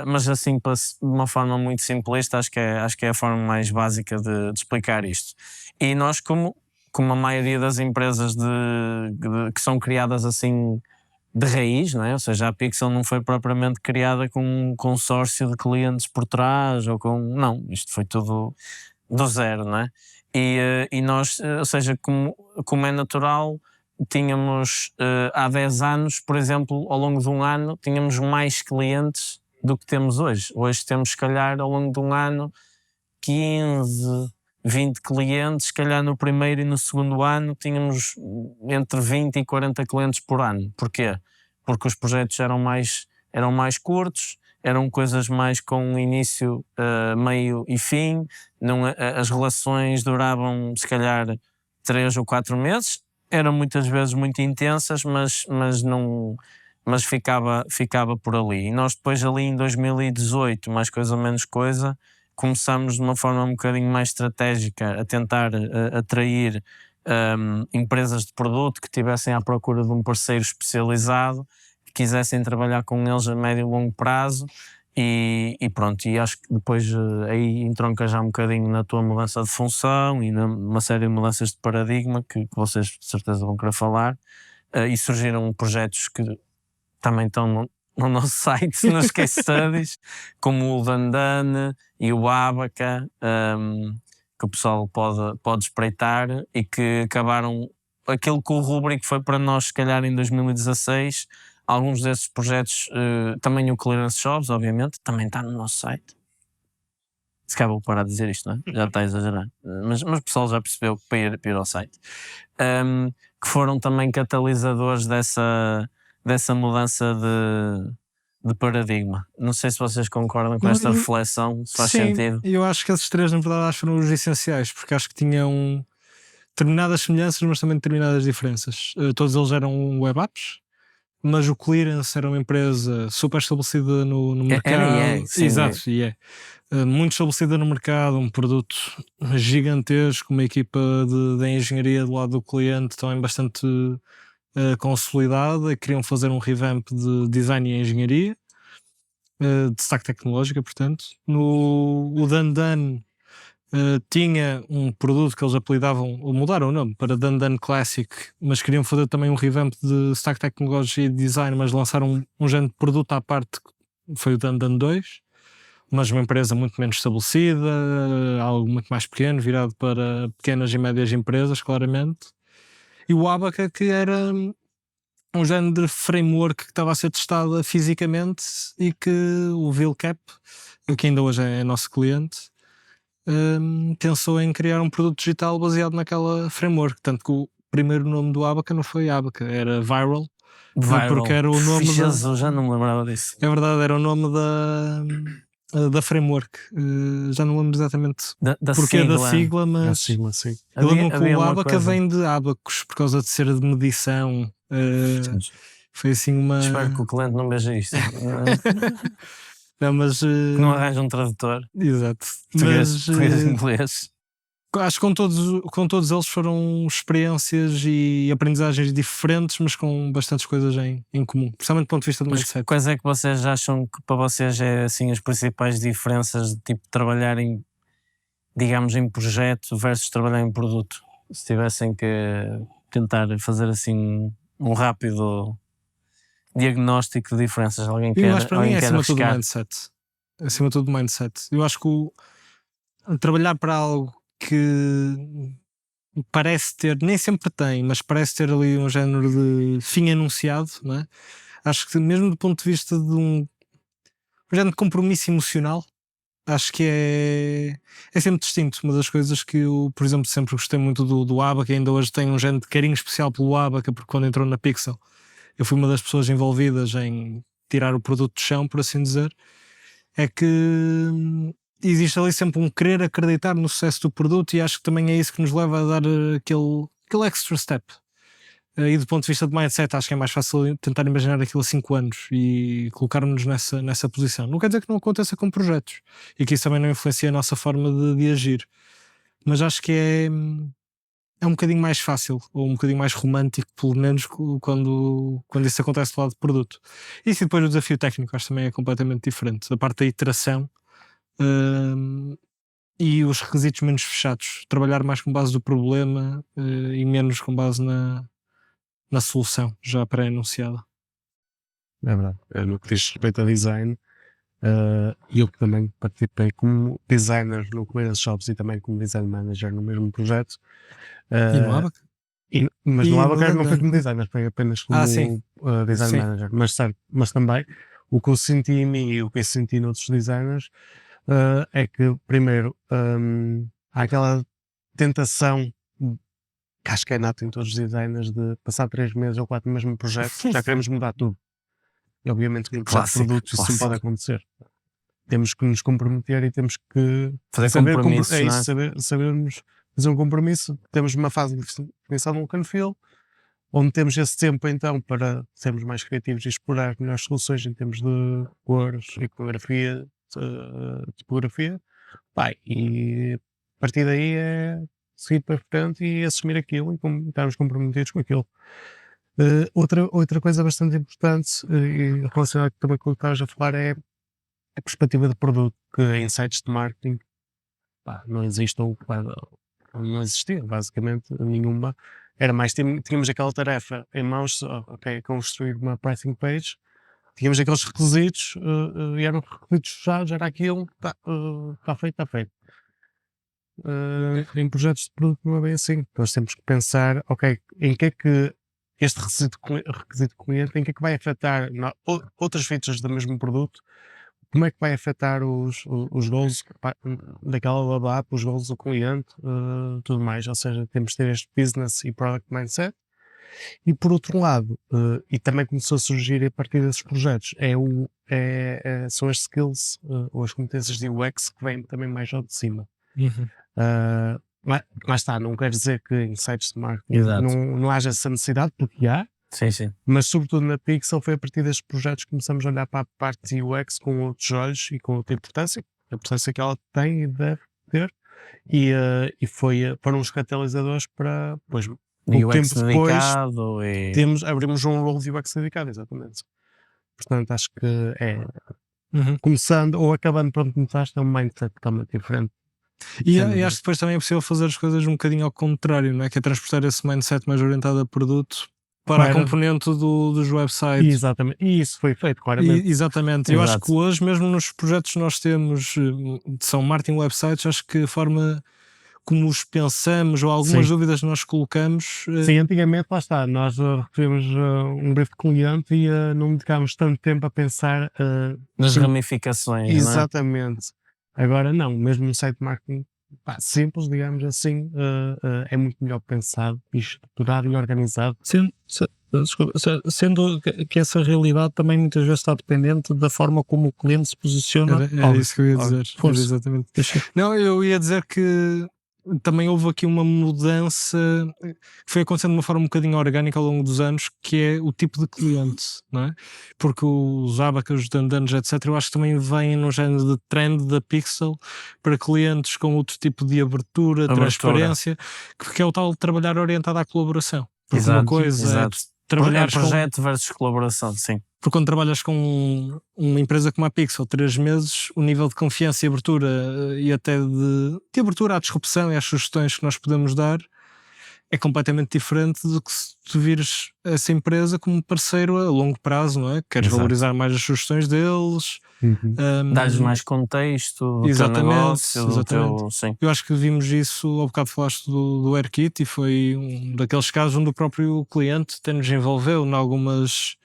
Mas assim, de uma forma muito simplista, acho que é a forma mais básica de explicar isto. E nós, como a maioria das empresas que são criadas assim de raiz, não é? Ou seja, a Pixel não foi propriamente criada com um consórcio de clientes por trás, não, isto foi tudo do zero, não é? E nós, ou seja, como é natural, tínhamos há 10 anos, por exemplo, ao longo de um ano, tínhamos mais clientes do que temos hoje. Hoje temos, se calhar, ao longo de um ano, 15, 20 clientes, se calhar no primeiro e no segundo ano tínhamos entre 20 e 40 clientes por ano. Porquê? Porque os projetos eram mais curtos, eram coisas mais com início, meio e fim, as relações duravam se calhar 3 ou 4 meses, eram muitas vezes muito intensas, mas ficava por ali. E nós depois ali em 2018, mais coisa ou menos coisa, começamos de uma forma um bocadinho mais estratégica a tentar atrair empresas de produto que estivessem à procura de um parceiro especializado, que quisessem trabalhar com eles a médio e longo prazo e pronto, e acho que depois aí entronca já um bocadinho na tua mudança de função e numa série de mudanças de paradigma que vocês de certeza vão querer falar, e surgiram projetos que também estão no nosso site, nos case studies, como o Dandane e o Abaca, que o pessoal pode espreitar e que acabaram, aquilo que o Rubrik foi para nós se calhar em 2016, alguns desses projetos, também o Clearance Jobs, obviamente, também está no nosso site. Se calhar vou parar de dizer isto, não é? Já está a exagerar. Mas o pessoal já percebeu que para ir ao site. Que foram também catalisadores dessa mudança de paradigma. Não sei se vocês concordam com esta reflexão, se faz Sim, sentido. eu acho que esses três, na verdade, acho que foram os essenciais, porque acho que tinham determinadas semelhanças, mas também determinadas diferenças. Todos eles eram web apps, mas o Clearance era uma empresa super estabelecida no mercado. Era e é, sim, Exato, e é. Muito estabelecida no mercado, um produto gigantesco, uma equipa de engenharia do lado do cliente também bastante consolidada, e queriam fazer um revamp de design e engenharia, de stack tecnológica, portanto. O Dandan tinha um produto que eles apelidavam, ou mudaram o nome para Dandan Classic, mas queriam fazer também um revamp de stack tecnologia e design, mas lançaram um género de produto à parte, que foi o Dandan 2, mas uma empresa muito menos estabelecida, algo muito mais pequeno, virado para pequenas e médias empresas, claramente. E o Abaca, que era um género de framework que estava a ser testada fisicamente, e que o Vilcap, que ainda hoje é nosso cliente, pensou em criar um produto digital baseado naquela framework. Tanto que o primeiro nome do Abaca não foi Abaca, era Viral. Porque era o nome Jesus, já não me lembrava disso. É verdade, era o nome da framework. Já não lembro exatamente Da porque é da sigla. sigla, mas É sigla, sim. eu lembro que Havia o uma Abaca coisa. vem de Abacus por causa de ser de medição. Foi assim uma. Espero que o cliente não veja isto. Não, mas. Que não arranja um tradutor. Exato. Português, Mas inglês. acho que com todos eles foram experiências e aprendizagens diferentes, mas com bastantes coisas em comum, principalmente do ponto de vista do Mas mindset. quais é que vocês acham que para vocês é assim as principais diferenças de tipo trabalhar em, digamos, em projeto versus trabalhar em produto? Se tivessem que tentar fazer assim um rápido diagnóstico de diferenças, alguém Eu quer, acho que para mim alguém é quer acima de tudo o arriscar? mindset. Acima de tudo o mindset. Eu acho que trabalhar para algo que parece ter, nem sempre tem, mas parece ter ali um género de fim anunciado, não é? Acho que mesmo do ponto de vista de um género de compromisso emocional, acho que é sempre distinto. Uma das coisas que eu, por exemplo, sempre gostei muito do Abaca, ainda hoje tenho um género de carinho especial pelo Abaca, porque quando entrou na Pixel eu fui uma das pessoas envolvidas em tirar o produto do chão, por assim dizer, é que existe ali sempre um querer acreditar no sucesso do produto, e acho que também é isso que nos leva a dar aquele extra step. E do ponto de vista de mindset, acho que é mais fácil tentar imaginar aquilo a 5 anos e colocar-nos nessa posição. Não quer dizer que não aconteça com projetos e que isso também não influencia a nossa forma de agir, mas acho que é um bocadinho mais fácil, ou um bocadinho mais romântico, pelo menos quando isso acontece do lado de produto. Isso, e depois o desafio técnico, acho que também é completamente diferente. A parte da iteração, e os requisitos menos fechados, trabalhar mais com base do problema, e menos com base na solução já pré-anunciada. É verdade. No que diz respeito a design, eu que também participei como designer no Clearance Jobs e também como design manager no mesmo projeto. E no Abaca? Mas E no no Abaca não foi Dandan? como designer, foi apenas como Sim. design Sim. manager. Mas, certo, mas também o que eu senti em mim e o que eu senti noutros designers é que, primeiro, há aquela tentação que acho que é nato em todos os designers de passar 3 meses ou 4 no mesmo projeto, já queremos mudar tudo. E obviamente que no projeto de Clássico, produtos isso não clássico. pode acontecer. Temos que nos comprometer e temos que Fazer saber compromissos, é não isso, é? sabermos fazer um compromisso. Temos uma fase de definição de um look and feel, onde temos esse tempo então para sermos mais criativos e explorar melhores soluções em termos de cores, iconografia, tipografia. Pai, e a partir daí é seguir para frente e assumir aquilo e estarmos comprometidos com aquilo. Outra coisa bastante importante e relacionada também com o que estavas a falar é a perspectiva de produto, que em sites de marketing não existe ou não existia basicamente nenhuma. Era mais, tínhamos aquela tarefa em mãos, ok, construir uma pricing page, tínhamos aqueles requisitos e eram requisitos fechados, era aquilo, está feito, está feito. Em projetos de produto não é bem assim. Nós temos que pensar, ok, em que é que este requisito cliente, em que é que vai afetar outras features do mesmo produto, como é que vai afetar os goals daquela web app, os goals do cliente, tudo mais. Ou seja, temos de ter este business e product mindset. E por outro lado, e também começou a surgir a partir desses projetos, são as skills ou as competências de UX que vêm também mais ao de cima. Lá está, não quer dizer que em sites de marketing Exato. não haja essa necessidade, porque há, Sim, sim. mas sobretudo na Pixel foi a partir destes projetos que começamos a olhar para a parte de UX com outros olhos e com outra importância, a importância que ela tem e deve ter, e foram os catalisadores para, depois, UX tempo depois, dedicado e... abrimos um role de UX dedicado, exatamente. Portanto, acho que Uhum. começando ou acabando por onde começaste, é um mindset totalmente diferente. E Sem dúvida. acho que depois também é possível fazer as coisas um bocadinho ao contrário, não é? Que é transportar esse mindset mais orientado a produto para a componente dos websites. Exatamente. E isso foi feito, claramente. Exatamente. Eu acho Exato. que hoje, mesmo nos projetos que nós temos, são marketing websites, acho que a forma como os pensamos ou algumas Sim. dúvidas que nós colocamos. Sim, antigamente, lá está, nós recebemos um brief de cliente e não dedicámos tanto tempo a pensar. nas sim, ramificações, não é? exatamente. Agora não, mesmo no site de marketing simples, digamos assim, é muito melhor pensado, e estruturado e organizado. Sendo que essa realidade também muitas vezes está dependente da forma como o cliente se posiciona. Era isso que eu ia dizer. Era Força. exatamente. Deixa. Não, eu ia dizer que também houve aqui uma mudança que foi acontecendo de uma forma um bocadinho orgânica ao longo dos anos, que é o tipo de cliente, não é? Porque os Abacus, os Dandanos, etc., eu acho que também vêm no género de trend da Pixel para clientes com outro tipo de abertura. Transparência, que é o tal de trabalhar orientado à colaboração. Porque uma coisa exato. é trabalhar projeto versus colaboração, sim. Porque quando trabalhas com uma empresa como a Pixel 3 meses, o nível de confiança e abertura e até de abertura à disrupção e às sugestões que nós podemos dar é completamente diferente do que se tu vires essa empresa como parceiro a longo prazo, não é? Queres Exato. valorizar mais as sugestões deles. Dar-lhes mais contexto do teu negócio, do teu... Sim. Eu acho que vimos isso, ao bocado falaste do AirKit, e foi um daqueles casos onde o próprio cliente até nos envolveu em algumas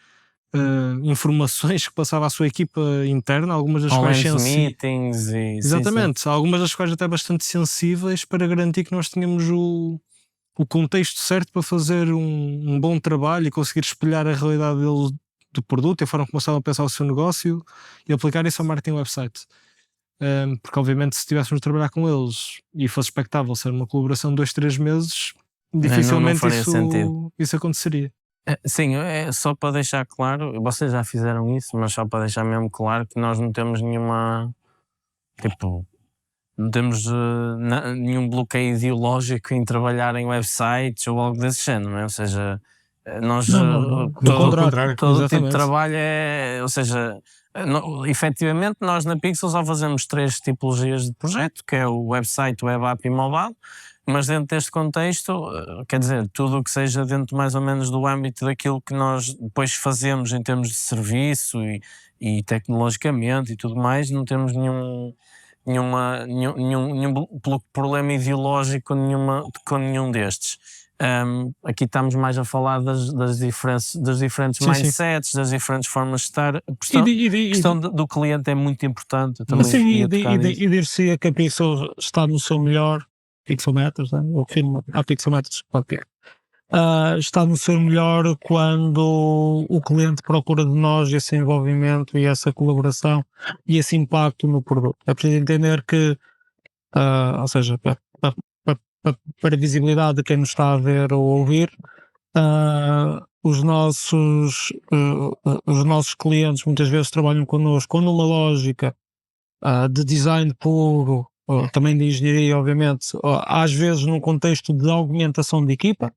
informações que passava à sua equipa interna, algumas das quais meetings e... Exatamente, algumas das quais até bastante sensíveis, para garantir que nós tínhamos o contexto certo para fazer um bom trabalho e conseguir espelhar a realidade deles, do produto, e a forma como estavam a pensar o seu negócio, e aplicar isso ao marketing website. Porque obviamente se estivéssemos a trabalhar com eles e fosse expectável ser uma colaboração de 2-3 meses, dificilmente isso aconteceria. Sim, é só para deixar claro, vocês já fizeram isso, mas só para deixar mesmo claro que nós não temos nenhuma, tipo, não temos nenhum bloqueio ideológico em trabalhar em websites ou algo desse género, não é? Ou seja, nós todo tipo de trabalho ou seja, efetivamente nós na Pixel só fazemos 3 tipologias de projeto, que é o website, web app e mobile. Mas dentro deste contexto, quer dizer, tudo o que seja dentro mais ou menos do âmbito daquilo que nós depois fazemos em termos de serviço e tecnologicamente e tudo mais, não temos nenhum problema ideológico com nenhum destes. Aqui estamos mais a falar das diferentes mindsets, das diferentes formas de estar. A questão do cliente é muito importante. E dir-se que a Pixel está no seu melhor. Pixelmeters, né? O filme há Pixelmeters qualquer. Está no seu melhor quando o cliente procura de nós esse envolvimento e essa colaboração e esse impacto no produto. É preciso entender que, ou seja, para a visibilidade de quem nos está a ver ou ouvir, os nossos clientes muitas vezes trabalham connosco com uma lógica de design puro, também de engenharia, obviamente, às vezes num contexto de augmentação de equipa,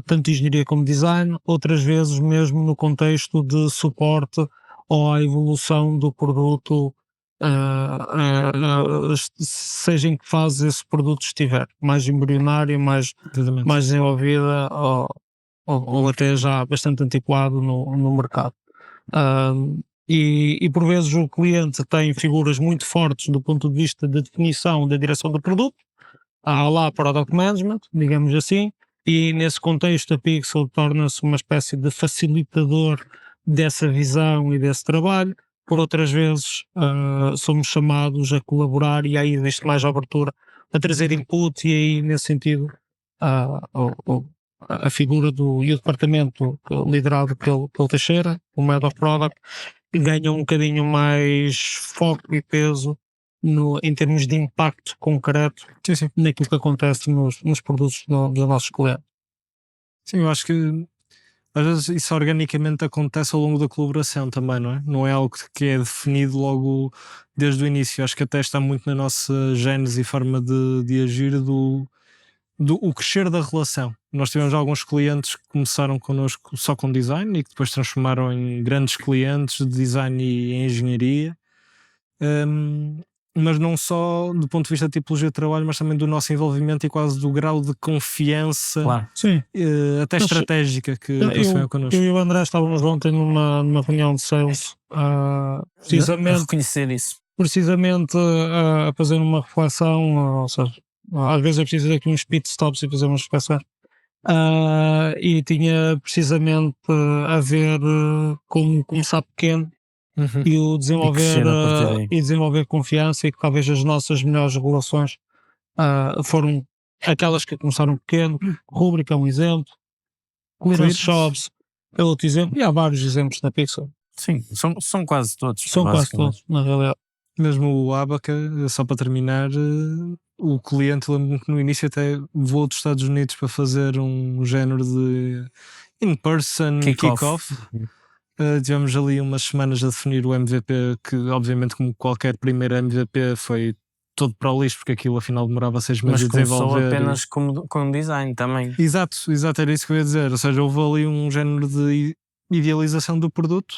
tanto de engenharia como design, outras vezes mesmo no contexto de suporte ou à evolução do produto, seja em que fase esse produto estiver, mais embrionário, mais desenvolvida ou até já bastante antiquado no mercado. E por vezes o cliente tem figuras muito fortes do ponto de vista da definição da direção do produto, há lá Product Management, digamos assim, e nesse contexto a Pixel torna-se uma espécie de facilitador dessa visão e desse trabalho. Por outras vezes somos chamados a colaborar e aí existe mais abertura a trazer input e aí nesse sentido a figura e o departamento liderado pelo Teixeira, o Head of Product, ganha um bocadinho mais foco e peso em termos de impacto concreto Sim, sim. naquilo que acontece nos produtos dos nossos clientes. Sim, eu acho que às vezes isso organicamente acontece ao longo da colaboração também, não é? Não é algo que é definido logo desde o início. Acho que até está muito na nossa gênese e forma de agir do o crescer da relação. Nós tivemos alguns clientes que começaram connosco só com design e que depois transformaram em grandes clientes de design e engenharia. Mas não só do ponto de vista da tipologia de trabalho, mas também do nosso envolvimento e quase do grau de confiança, Claro. Sim. até Mas, estratégica que assumiram connosco. Eu e o André estávamos ontem numa reunião de sales, A precisamente reconhecer isso. a fazer uma reflexão, ou seja, às vezes é preciso ter aqui uns pit stops e fazer umas reflexões. E tinha precisamente a ver como começar pequeno Uhum. e o crescer a partir daí. desenvolver confiança, e que talvez as nossas melhores relações foram aquelas que começaram pequeno. Rúbrica é um exemplo, Clearance Shops é outro exemplo, e há vários exemplos na Pixel. Sim, são quase todos. São quase basicamente. todos, na realidade. Mesmo o Abaca, só para terminar, o cliente, lembro-me que no início até voou dos Estados Unidos para fazer um género de in-person Kick-off. kick-off. Tivemos ali umas semanas a definir o MVP, que obviamente, como qualquer primeiro MVP, foi todo para o lixo, porque aquilo afinal demorava 6 meses Mas a começou desenvolver. apenas com design também. Exato, era isso que eu ia dizer. Ou seja, houve ali um género de idealização do produto,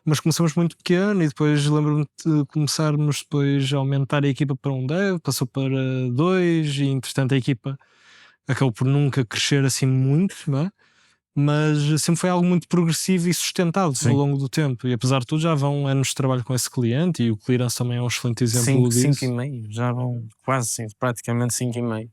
mas começamos muito pequeno e depois lembro-me de começarmos depois a aumentar a equipa para um dev, passou para 2 e entretanto a equipa acabou por nunca crescer assim muito, não é? Mas sempre foi algo muito progressivo e sustentado Sim. ao longo do tempo, e apesar de tudo já vão anos de trabalho com esse cliente e o Clearance também é um excelente exemplo 5 disso. e meio, já vão quase 5, praticamente 5 e meio.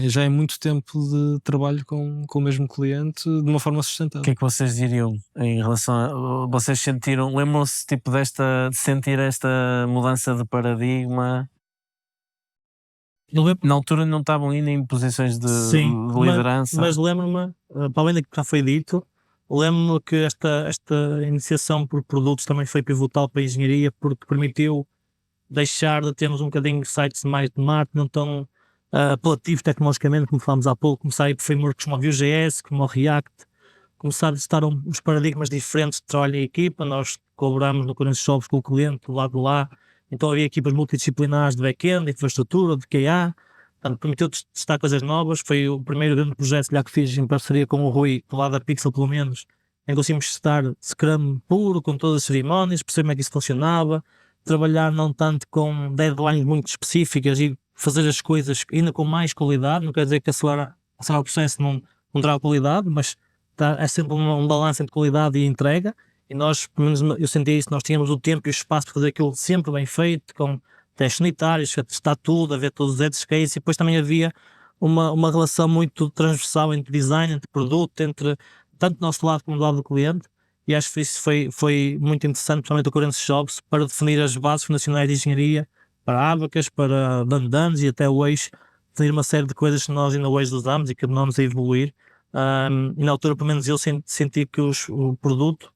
Já é muito tempo de trabalho com o mesmo cliente de uma forma O sustentável. que é que vocês diriam em relação a. Vocês sentiram, lembram-se tipo de sentir esta mudança de paradigma? Eu lembro- Na altura não estavam ainda em posições de Sim, liderança. mas lembro-me, para além daquilo que já foi dito, lembro-me que esta iniciação por produtos também foi pivotal para a engenharia, porque permitiu deixar de termos um bocadinho de sites mais de marketing, não tão apelativos tecnologicamente, como falámos há pouco, começar a ir por frameworks como o Vue.js, como o React, começar a testar uns paradigmas diferentes de trabalho em equipa. Nós colaboramos no Clearance Shops com o cliente do lado de lá, então havia equipas multidisciplinares de back-end, de infraestrutura, de QA, portanto permitiu testar coisas novas. Foi o primeiro grande projeto já que fiz em parceria com o Rui, do lado da Pixel pelo menos, em que conseguimos testar Scrum puro, com todas as cerimónias, perceber como é que isso funcionava, trabalhar não tanto com deadlines muito específicas e fazer as coisas ainda com mais qualidade. Não quer dizer que acelerar o processo não terá qualidade, mas é sempre um balanço entre qualidade e entrega. E nós, pelo menos eu senti isso, nós tínhamos o tempo e o espaço para fazer aquilo sempre bem feito, com testes unitários, a testar tudo, a ver todos os edge cases, e depois também havia uma relação muito transversal entre design, entre produto, entre tanto do nosso lado como do lado do cliente. E acho que isso foi muito interessante, principalmente o Clearance Shops, para definir as bases fundacionais de engenharia para Abacus, para Dandanos e até o Eixo, definir uma série de coisas que nós ainda hoje usamos e que continuamos a evoluir. E na altura, pelo menos eu senti que o produto,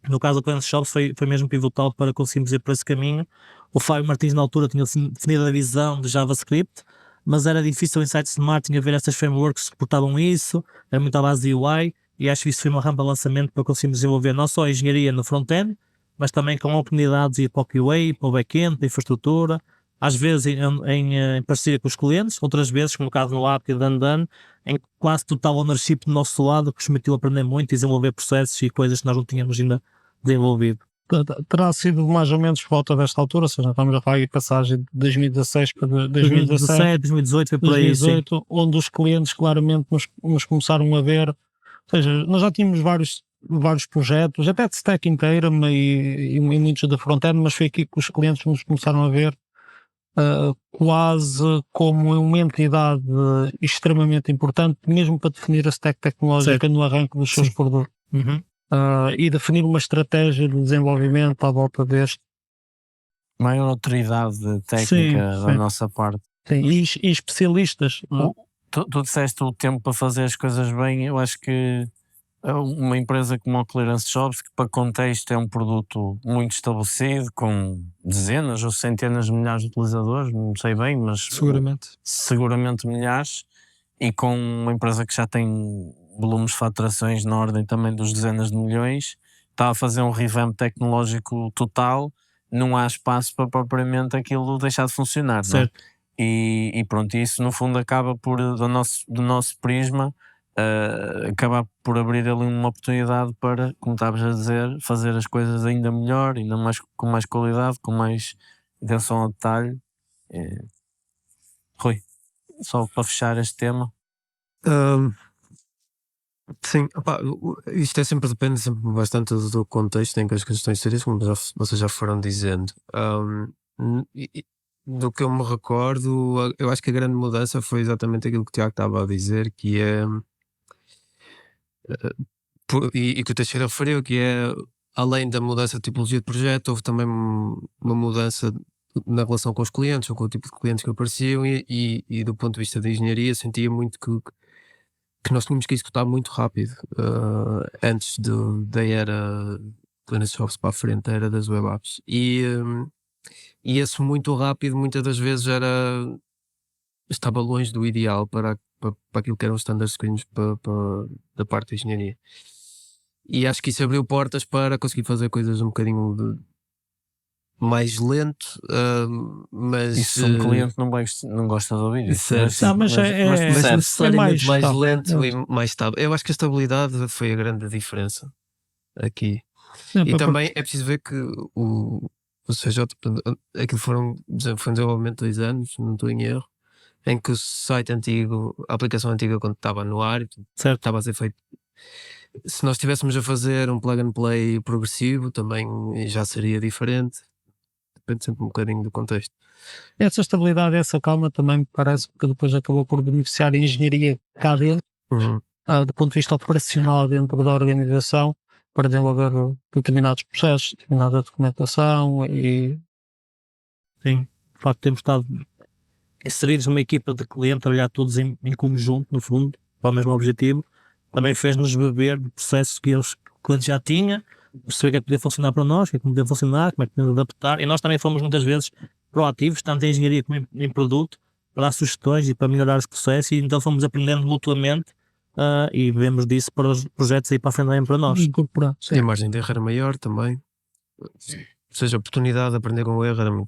no caso do Clearance Shops, foi mesmo pivotal para conseguirmos ir por esse caminho. O Fábio Martins na altura tinha definido a visão de JavaScript, mas era difícil em sites de marketing haver essas frameworks que suportavam isso, era muito à base de UI, e acho que isso foi uma rampa de lançamento para conseguirmos desenvolver não só a engenharia no front-end, mas também com oportunidades de ir para o QA, para o back-end, para a infraestrutura, às vezes em parceria com os clientes, outras vezes, como no caso no App e Dandan, em quase total ownership do nosso lado, que nos permitiu aprender muito e desenvolver processos e coisas que nós não tínhamos ainda desenvolvido. Terá sido mais ou menos por volta desta altura, ou seja, estamos a falar de passagem de 2016 para 2017, 2018, foi por aí, 2018, onde os clientes claramente nos começaram a ver. Ou seja, nós já tínhamos vários projetos, até de stack inteira e muitos da front-end, mas foi aqui que os clientes nos começaram a ver quase como uma entidade extremamente importante, mesmo para definir a stack tecnológica no arranque dos seus produtos. Uhum. E definir uma estratégia de desenvolvimento à volta deste. Maior autoridade técnica Sim, da sim. nossa parte. Sim, e especialistas. Tu disseste o tempo para fazer as coisas bem. Eu acho que uma empresa como a Clearance Jobs, que para contexto é um produto muito estabelecido, com dezenas ou centenas de milhares de utilizadores, não sei bem, mas seguramente milhares, e com uma empresa que já tem volumes de faturações na ordem também dos dezenas de milhões, está a fazer um revamp tecnológico total, não há espaço para propriamente aquilo deixar de funcionar, não é? Certo. E pronto, isso no fundo acaba por, do nosso prisma, acabar por abrir ali uma oportunidade para, como estavas a dizer, fazer as coisas ainda melhor, ainda mais, com mais qualidade, com mais atenção ao detalhe. Rui, só para fechar este tema. Sim, opá, isto é sempre, depende sempre bastante do contexto em que as questões seriam, como vocês já foram dizendo. Do que eu me recordo, eu acho que a grande mudança foi exatamente aquilo que o Tiago estava a dizer, que é e que o Teixeira referiu, que é além da mudança de tipologia de projeto, houve também uma mudança na relação com os clientes ou com o tipo de clientes que apareciam e do ponto de vista da engenharia sentia muito que nós tínhamos que executar muito rápido antes da era Clearance Jobs para a frente, a era das web apps. E esse muito rápido muitas das vezes estava longe do ideal para aquilo que eram os standard screens da parte da engenharia. E acho que isso abriu portas para conseguir fazer coisas um bocadinho mais lento, mas Isso um cliente não gosta de ouvir isso. certo. Mas mas necessariamente mais estável. lento e mais estável. Eu acho que a estabilidade foi a grande diferença aqui. Sim, E também é preciso ver que o CJ, aquilo foi um desenvolvimento de 2 anos, não estou em erro, em que o site antigo, a aplicação antiga, quando estava no ar, Certo. estava a ser feito. Se nós estivéssemos a fazer um plug and play progressivo, também já seria diferente. Depende sempre um bocadinho do contexto. essa estabilidade, essa calma também me parece que depois acabou por beneficiar a engenharia cá dentro, do ponto de vista operacional dentro da organização, para desenvolver determinados processos, determinada documentação e Sim. De facto, temos estado inseridos numa equipa de cliente, trabalhar todos em conjunto, no fundo, para o mesmo objetivo. Também fez-nos beber de processos que o cliente já tinha, perceber o que é que podia funcionar para nós, o que é que não podia funcionar, como é que podemos adaptar. E nós também fomos muitas vezes proativos, tanto em engenharia como em produto, para dar sugestões e para melhorar os processos, e então fomos aprendendo mutuamente e vemos disso para os projetos aí para a frente também para nós. incorporar. E a margem de erro era maior também. Ou seja, a oportunidade de aprender com o erro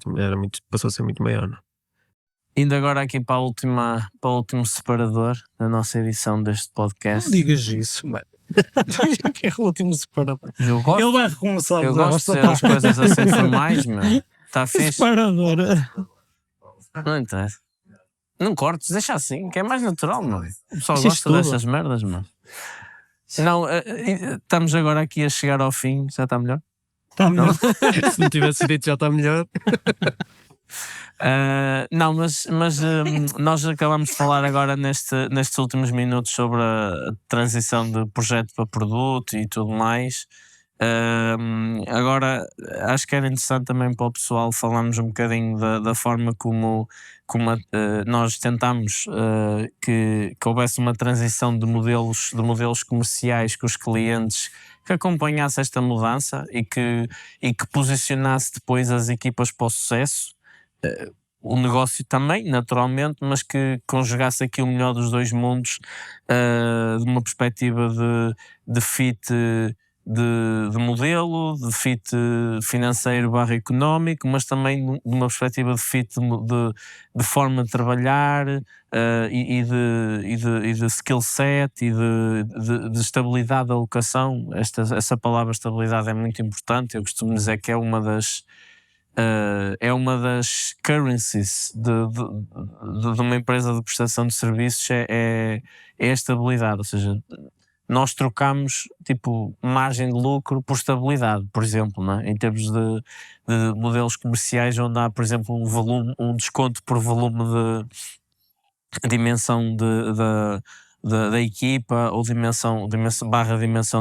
passou a ser muito maior. Não? Indo agora aqui para o último separador da nossa edição deste podcast. Não digas isso, mano. Que é o último separador. Eu gosto, Ele vai recomeçar eu gosto de dizer as coisas assim formais, meu. Está fixe. Separador. Não interessa. Não cortes, deixa assim, que é mais natural, mano. O pessoal Deixa gosta tudo. dessas merdas, mano. Não, estamos agora aqui a chegar ao fim, já está melhor? Está melhor. Se não tivesse dito já está melhor. Não, mas nós acabamos de falar agora nestes últimos minutos sobre a transição de projeto para produto e tudo mais. Agora acho que era interessante também para o pessoal falarmos um bocadinho da forma como nós tentamos que houvesse uma transição de modelos comerciais com os clientes, que acompanhasse esta mudança e que posicionasse depois as equipas para o sucesso. O negócio também, naturalmente, mas que conjugasse aqui o melhor dos dois mundos, de uma perspectiva de fit de modelo, de fit financeiro / económico, mas também de uma perspectiva de fit de forma de trabalhar e de skill set e de estabilidade da alocação. Essa palavra estabilidade é muito importante. Eu costumo dizer que é uma das currencies de uma empresa de prestação de serviços, é a estabilidade, ou seja, nós trocamos tipo margem de lucro por estabilidade, por exemplo, não é? Em termos de modelos comerciais onde há, por exemplo, um desconto por volume de dimensão da equipa ou dimensão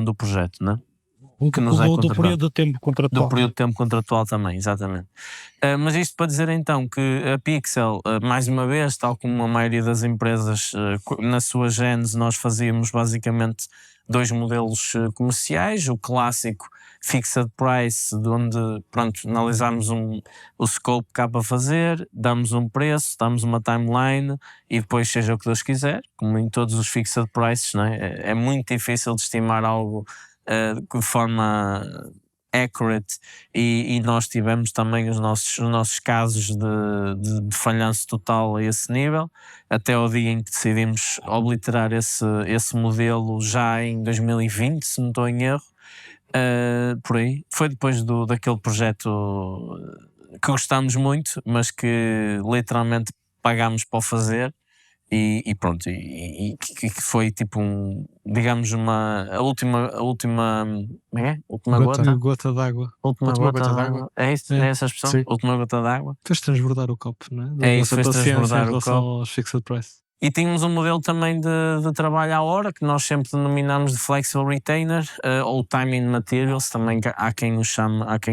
do projeto, não é? Que nos é do contratado. período de tempo Do contratual. período de tempo contratual também, exatamente. Mas isto para dizer então que a Pixel, mais uma vez, tal como a maioria das empresas, na sua gênese, nós fazíamos basicamente 2 modelos comerciais, o clássico fixed price, de onde pronto, analisamos o scope que há para fazer, damos um preço, damos uma timeline e depois seja o que Deus quiser, como em todos os fixed prices, não é? É muito difícil de estimar algo de forma accurate e nós tivemos também os nossos casos de falhanço total a esse nível, até ao dia em que decidimos obliterar esse modelo já em 2020, se não estou em erro, por aí. Foi depois daquele projeto que gostámos muito, mas que literalmente pagámos para o fazer. E pronto, que foi tipo digamos a última como é? Última gota? Gota d'água. Última Última gota gota d'água. é isso? É, É essa a expressão? sim. Última gota d'água. Fez transbordar o copo, não é? Da É isso, vossa fez paciência transbordar em o relação copo. aos fixed price. E tínhamos um modelo também de trabalho à hora, que nós sempre denominamos de Flexible Retainer, ou Time and Materials, também há quem o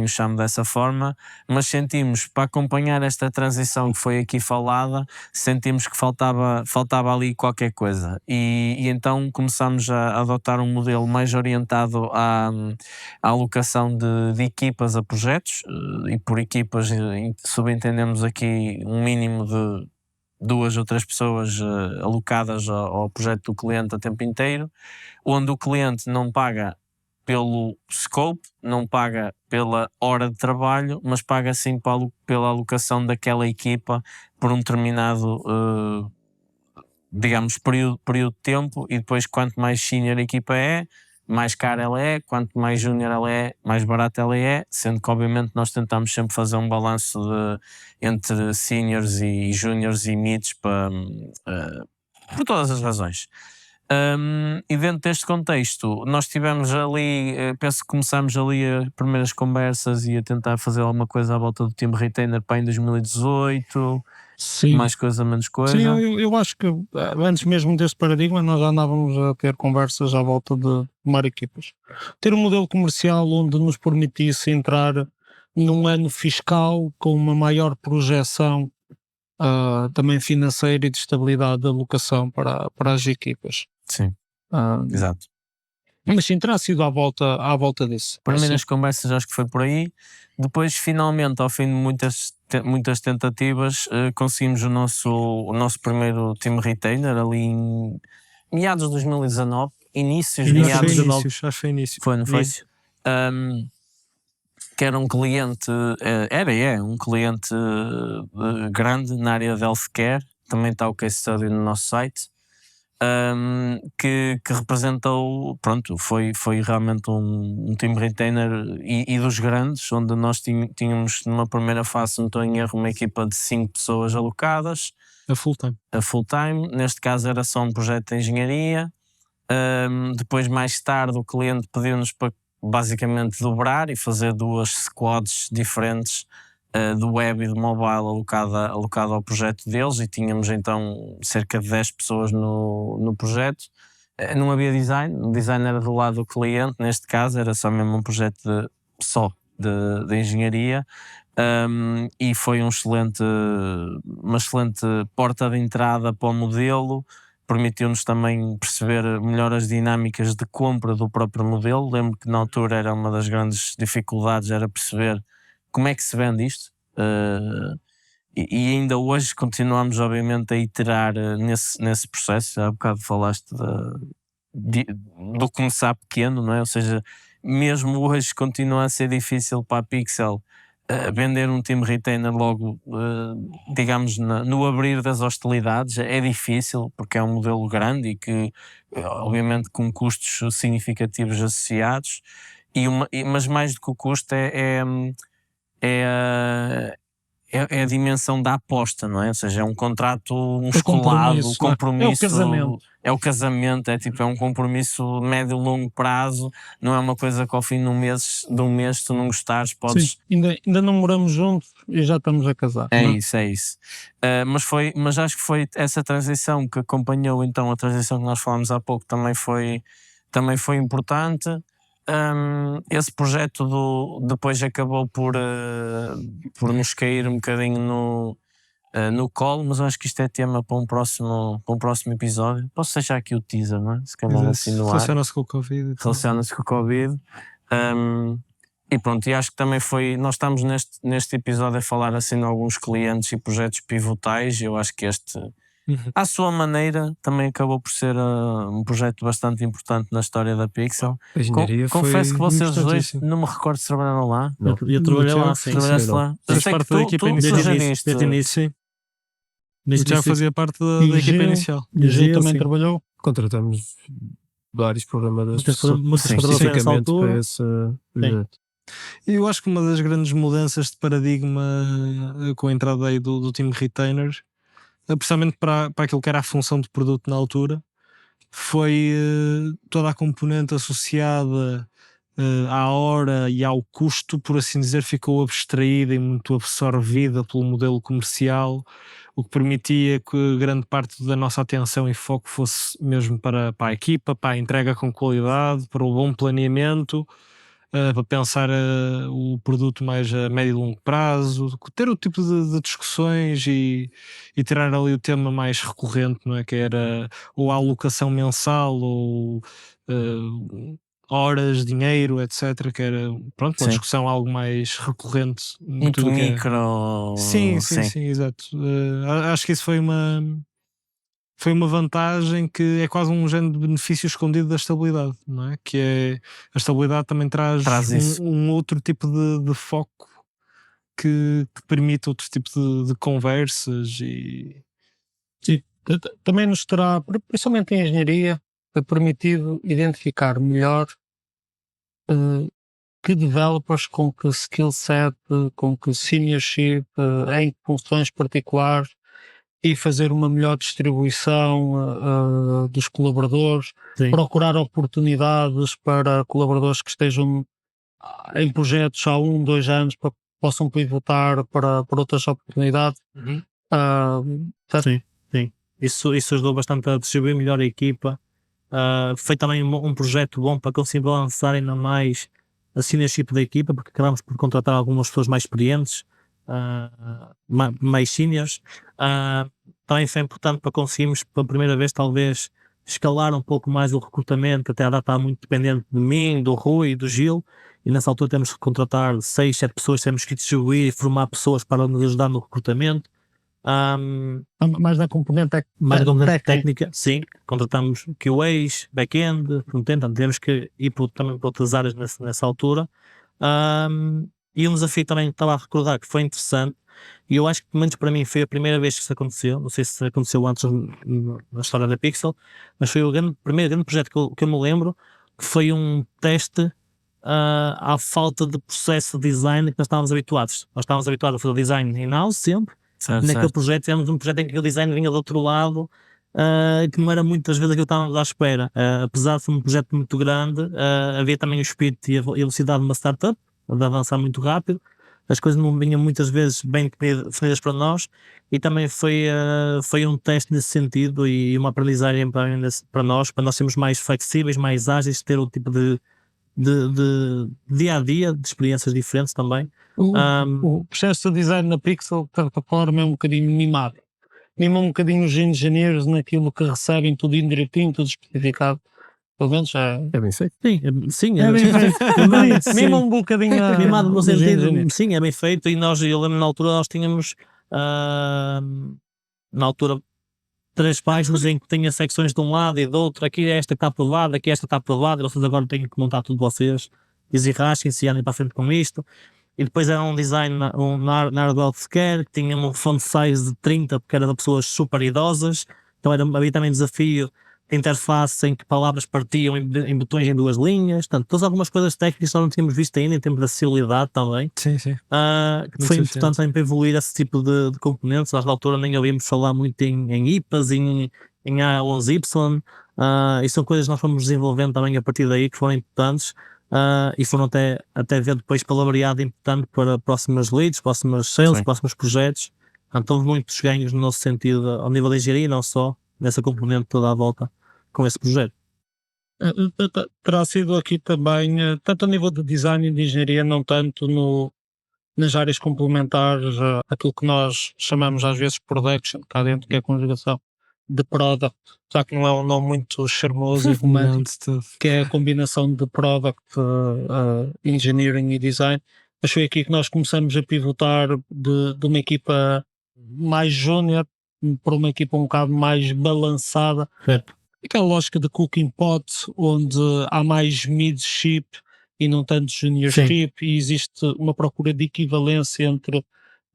chame dessa forma, mas sentimos, para acompanhar esta transição que foi aqui falada, sentimos que faltava ali qualquer coisa. E então começámos a adotar um modelo mais orientado à alocação de equipas a projetos, e por equipas subentendemos aqui um mínimo de 2 ou 3 pessoas alocadas ao projeto do cliente a tempo inteiro, onde o cliente não paga pelo scope, não paga pela hora de trabalho, mas paga sim pela alocação daquela equipa por um determinado, digamos, período de tempo, e depois quanto mais senior a equipa é, mais cara ela é, quanto mais júnior ela é, mais barata ela é, sendo que obviamente nós tentamos sempre fazer um balanço entre seniors e júniors e mids por todas as razões. E dentro deste contexto, nós tivemos ali, penso que começámos ali as primeiras conversas e a tentar fazer alguma coisa à volta do Team Retainer para em 2018, Sim. mais coisa, menos coisa. Sim, eu acho que antes mesmo deste paradigma nós já andávamos a ter conversas à volta de formar equipas. Ter um modelo comercial onde nos permitisse entrar num ano fiscal com uma maior projeção também financeira e de estabilidade de alocação para as equipas. Sim, Ah, exato. mas sim, terá sido à volta disso. Primeiras conversas acho que foi por aí. Depois, finalmente, ao fim de muitas tentativas, conseguimos o nosso primeiro Team Retainer ali em meados de 2019, inícios de Início Acho que meados. foi de inícios, acho que foi início. Foi, não foi? Início. Que era um cliente, um cliente grande na área de healthcare, também está o case study no nosso site, que representou, pronto, foi realmente um team retainer e dos grandes, onde nós tínhamos numa primeira fase, não estou em erro, uma equipa de 5 pessoas alocadas A full time. a full time, neste caso era só um projeto de engenharia. Depois, mais tarde, o cliente pediu-nos para basicamente dobrar e fazer 2 squads diferentes de web e de mobile alocada ao projeto deles, e tínhamos então cerca de 10 pessoas no projeto. Não havia design, o design era do lado do cliente, neste caso era só mesmo um projeto de engenharia. E foi uma excelente porta de entrada para o modelo. Permitiu-nos também perceber melhor as dinâmicas de compra do próprio modelo. Lembro que na altura era uma das grandes dificuldades, era perceber como é que se vende isto. E ainda hoje continuamos obviamente a iterar nesse processo. Há bocado falaste do começar pequeno, não é? Ou seja, mesmo hoje continua a ser difícil para a Pixel vender um Team Retainer logo, digamos, no abrir das hostilidades. É difícil porque é um modelo grande e que, obviamente, com custos significativos associados, mas mais do que o custo é é a dimensão da aposta, não é? Ou seja, é um contrato musculado, compromisso, compromisso. é o casamento. É o casamento, é tipo, é um compromisso médio e longo prazo, não é uma coisa que ao fim de um mês, se tu não gostares, podes. Sim, ainda não moramos juntos e já estamos a casar. É não é? isso, é isso. Mas acho que foi essa transição que acompanhou então a transição que nós falámos há pouco, também foi importante. Esse projeto depois acabou por nos cair um bocadinho no colo, mas eu acho que isto é tema para um próximo episódio. Posso deixar aqui o teaser, não é? Se calhar assim no ar. Relaciona-se com o Covid. e tal. Relaciona-se com o Covid. E pronto, e acho que também nós estamos neste episódio a falar assim de alguns clientes e projetos pivotais, e eu acho que este, à sua maneira, também acabou por ser um projeto bastante importante na história da Pixel. A engenharia Confesso que vocês dois, importantíssimo. não me recordo se trabalharam lá. Eu trabalhei lá, Tiago sim. Trabalhaste não. lá? Eu Faz sei que parte da equipa tu inicial. sugeriste. Desde o início. Sim, Desde o Tiago fazia parte da equipa Gil- inicial. E o Gil também sim. trabalhou. Contratamos vários programadores Muitas Sim, fotografias nessa especificamente para altura. esse projeto. E eu acho que uma das grandes mudanças de paradigma com a entrada aí do time Retainers, precisamente para aquilo que era a função de produto na altura, foi toda a componente associada à hora e ao custo, por assim dizer, ficou abstraída e muito absorvida pelo modelo comercial, o que permitia que grande parte da nossa atenção e foco fosse mesmo para a equipa, para a entrega com qualidade, para o bom planeamento, para pensar o produto mais a médio e longo prazo, ter o tipo de discussões e tirar ali o tema mais recorrente, não é? Que era ou a alocação mensal ou horas, dinheiro, etc. Que era, pronto, uma Sim. discussão algo mais recorrente. em Muito tudo o que é- micro. Sim, exato. Acho que isso foi uma vantagem que é quase um género de benefício escondido da estabilidade, não é? Que é, a estabilidade também traz isso. um outro tipo de foco que permite outro tipo de conversas e Sim. Também nos terá, principalmente em engenharia, permitido identificar melhor que developers com que skill set, com que seniorship, em funções particulares, e fazer uma melhor distribuição dos colaboradores, Sim. procurar oportunidades para colaboradores que estejam em projetos há 2 anos para que possam pivotar para outras oportunidades. Sim. Isso ajudou bastante a distribuir melhor a equipa. Foi também um projeto bom para conseguir lançar ainda mais a seniorship da equipa, porque acabámos por contratar algumas pessoas mais experientes, mais seniors. Também foi importante para conseguirmos, pela primeira vez, talvez, escalar um pouco mais o recrutamento, que até a data está muito dependente de mim, do Rui e do Gil, e nessa altura temos que contratar 6, 7 pessoas, temos que distribuir e formar pessoas para nos ajudar no recrutamento. Mais na componente Mais na componente técnica, sim, contratamos QAs, back-end, front-end, temos que ir também para outras áreas nessa altura. E um desafio também que estava a recordar que foi interessante, e eu acho que, pelo menos para mim, foi a primeira vez que isso aconteceu. Não sei se aconteceu antes na história da Pixel, mas foi o primeiro grande projeto que eu me lembro, que foi um teste à falta de processo de design que nós estávamos habituados. Nós estávamos habituados a fazer design in-house sempre. Naquele projeto, tivemos um projeto em que o design vinha do outro lado, que não era muitas vezes aquilo que estávamos à espera. Apesar de ser um projeto muito grande, havia também o espírito e a velocidade de uma startup, de avançar muito rápido. As coisas não vinham muitas vezes bem definidas para nós, e também foi um teste nesse sentido e uma aprendizagem para nós sermos mais flexíveis, mais ágeis, ter o tipo de dia a dia, de experiências diferentes também. O processo de design na Pixel, para falar, é um bocadinho mimado. Mima um bocadinho os engenheiros naquilo que recebem, tudo direitinho, tudo especificado. Pelo menos É bem feito. Sim, é bem feito. Mima um bocadinho mimado no os sentido, engenheiros. sim, é bem feito. E eu lembro na altura nós tínhamos na altura 3 páginas em que tinha secções de um lado e do outro. Aqui esta está aprovada, aqui esta está aprovada, e vocês agora têm que montar tudo vocês, desenrasquem-se e andem para a frente com isto. E depois era um design na área do healthcare, que tinha um font size de 30, porque era de pessoas super idosas. Então havia também desafio interface em que palavras partiam em botões em 2 linhas, portanto, todas algumas coisas técnicas que nós não tínhamos visto ainda em termos de acessibilidade também, Sim, sim. que foi Muito importante também para evoluir esse tipo de componentes. Nós na altura nem ouvimos falar muito em IPAs, em A11Y, e são coisas que nós fomos desenvolvendo também a partir daí que foram importantes, e foram até ver depois palavreado importante para próximas leads, próximas sales, Sim. próximos projetos. Portanto, houve muitos ganhos no nosso sentido ao nível da engenharia, não só nessa componente toda à volta com esse projeto. Terá sido aqui também, tanto a nível de design e de engenharia, não tanto nas áreas complementares, aquilo que nós chamamos às vezes production, cá dentro, que é a conjugação de product, já que não é um nome muito charmoso e romântico, Não, de todo. que é a combinação de product, engineering e design. Mas foi aqui que nós começamos a pivotar de uma equipa mais júnior para uma equipa um bocado mais balançada. Certo. Aquela lógica de cooking pot, onde há mais mid-ship e não tanto junior-ship, e existe uma procura de equivalência entre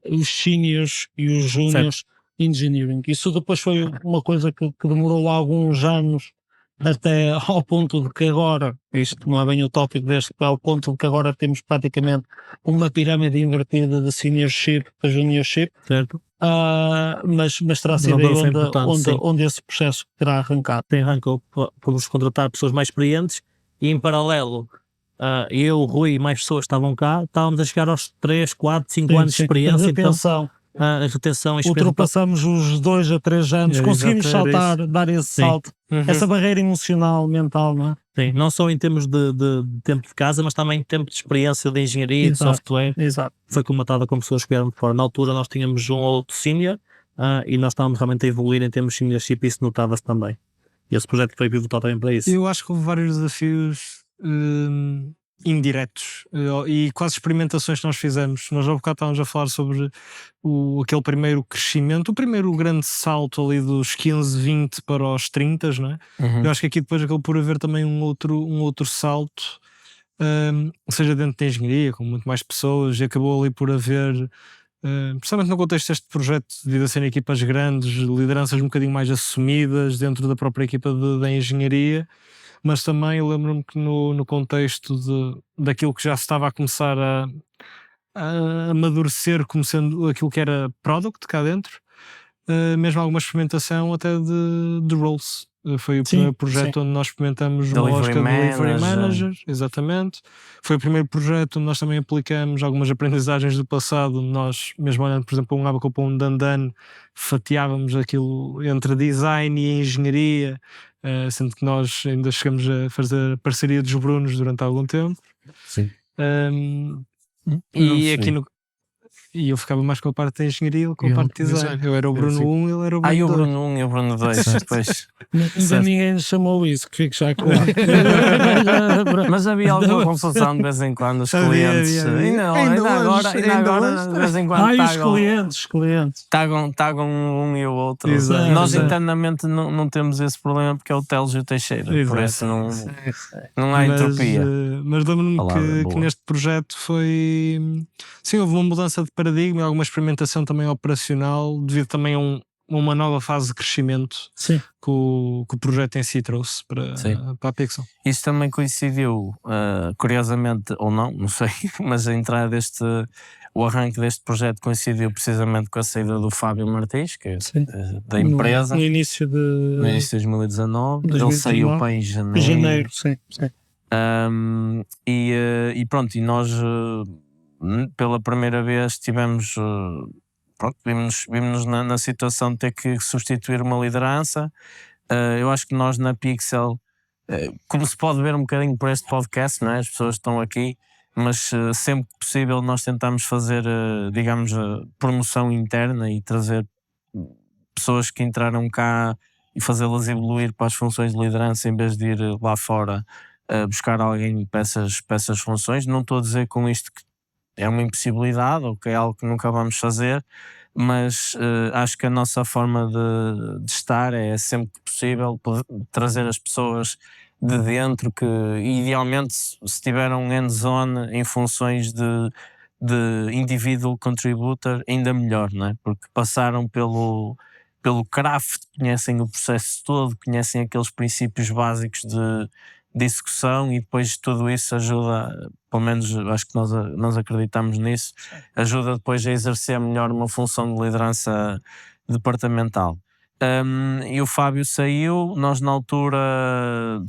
os seniors e os juniors engineering. Isso depois foi uma coisa que demorou alguns anos, até ao ponto de que agora, isto não é bem o tópico deste, ao ponto de que agora temos praticamente uma pirâmide invertida de seniorship para juniorship, Certo? mas terá Na sido aí altura foi importante, sim. onde esse processo terá arrancado. Tem arrancou, fomos contratar pessoas mais experientes e em paralelo, eu, o Rui e mais pessoas estavam cá, estávamos a chegar aos 3, 4, 5 anos de experiência, então Retenção. a retenção, a experiência. Ultrapassamos os 2 a 3 anos, Era conseguimos exato, era saltar, dar esse Sim. salto, Uhum. essa barreira emocional, mental, não é? Sim, não só em termos de tempo de casa, mas também em tempo de experiência de engenharia e de Exato. software. Exato. Foi comatada com pessoas que vieram de fora. Na altura nós tínhamos um ou outro senior, e nós estávamos realmente a evoluir em termos de seniorship e isso notava-se também. E esse projeto foi pivotal também para isso. Eu acho que houve vários desafios indiretos e quase experimentações que nós fizemos. Nós há bocado estávamos a falar sobre aquele primeiro crescimento, o primeiro grande salto ali dos 15, 20 para os 30, não é? Uhum. Eu acho que aqui depois acabou por haver também um outro salto, seja dentro da engenharia, com muito mais pessoas, e acabou ali por haver, principalmente no contexto deste projeto, devido a serem equipas grandes, lideranças um bocadinho mais assumidas dentro da própria equipa da engenharia, mas também eu lembro-me que no contexto daquilo que já se estava a começar a amadurecer como sendo aquilo que era product cá dentro, mesmo alguma experimentação até de roles. Foi o primeiro projeto onde nós experimentamos uma Delivery lógica de delivery manager. manager, exatamente. Foi o primeiro projeto onde nós também aplicamos algumas aprendizagens do passado. Nós, mesmo olhando, por exemplo, um Abaco para um Dandan, fatiávamos aquilo entre design e engenharia, sendo que nós ainda chegamos a fazer a parceria dos Brunos durante algum tempo. Sim. E aqui e eu ficava mais com a parte da engenharia com a parte de design. Eu era o Bruno 1, ele era o Bruno 2. E o Bruno 1 e o Bruno 2 depois. Ainda ninguém lhe chamou isso, que fique já claro. Mas havia alguma confusão de vez em quando, os Havia, clientes. havia. Ainda Ainda agora, hoje. de vez em quando Ai, os clientes. tagam um e o outro. Exato, Nós exato. internamente não temos esse problema porque é o Teles e o Teixeira. Por Exato. isso não há entropia. Mas lembro-me Palavra boa. que neste projeto foi. Sim, houve uma mudança de paradigma e alguma experimentação também operacional, devido também a uma nova fase de crescimento Sim. que o projeto em si trouxe para a Pixel. Isso também coincidiu, curiosamente, ou não sei, mas o arranque deste projeto coincidiu precisamente com a saída do Fábio Martins, que é Sim. da empresa, No início de no início de 2019. Ele 2019. saiu para em janeiro. janeiro, sim. E pronto, e nós pela primeira vez tivemos, vimos-nos na situação de ter que substituir uma liderança. Eu acho que nós na Pixel, como se pode ver um bocadinho por este podcast, não é? As pessoas estão aqui, mas sempre que possível nós tentamos fazer, digamos, promoção interna e trazer pessoas que entraram cá e fazê-las evoluir para as funções de liderança em vez de ir lá fora buscar alguém para essas funções. Não estou a dizer com isto que é uma impossibilidade ou que é algo que nunca vamos fazer, mas acho que a nossa forma de estar é sempre que possível trazer as pessoas de dentro que idealmente se tiveram hands-on em funções de individual contributor ainda melhor, não é? Porque passaram pelo craft, conhecem o processo todo, conhecem aqueles princípios básicos de execução, e depois tudo isso ajuda, pelo menos acho que nós acreditamos nisso, ajuda depois a exercer melhor uma função de liderança departamental. E o Fábio saiu, nós na altura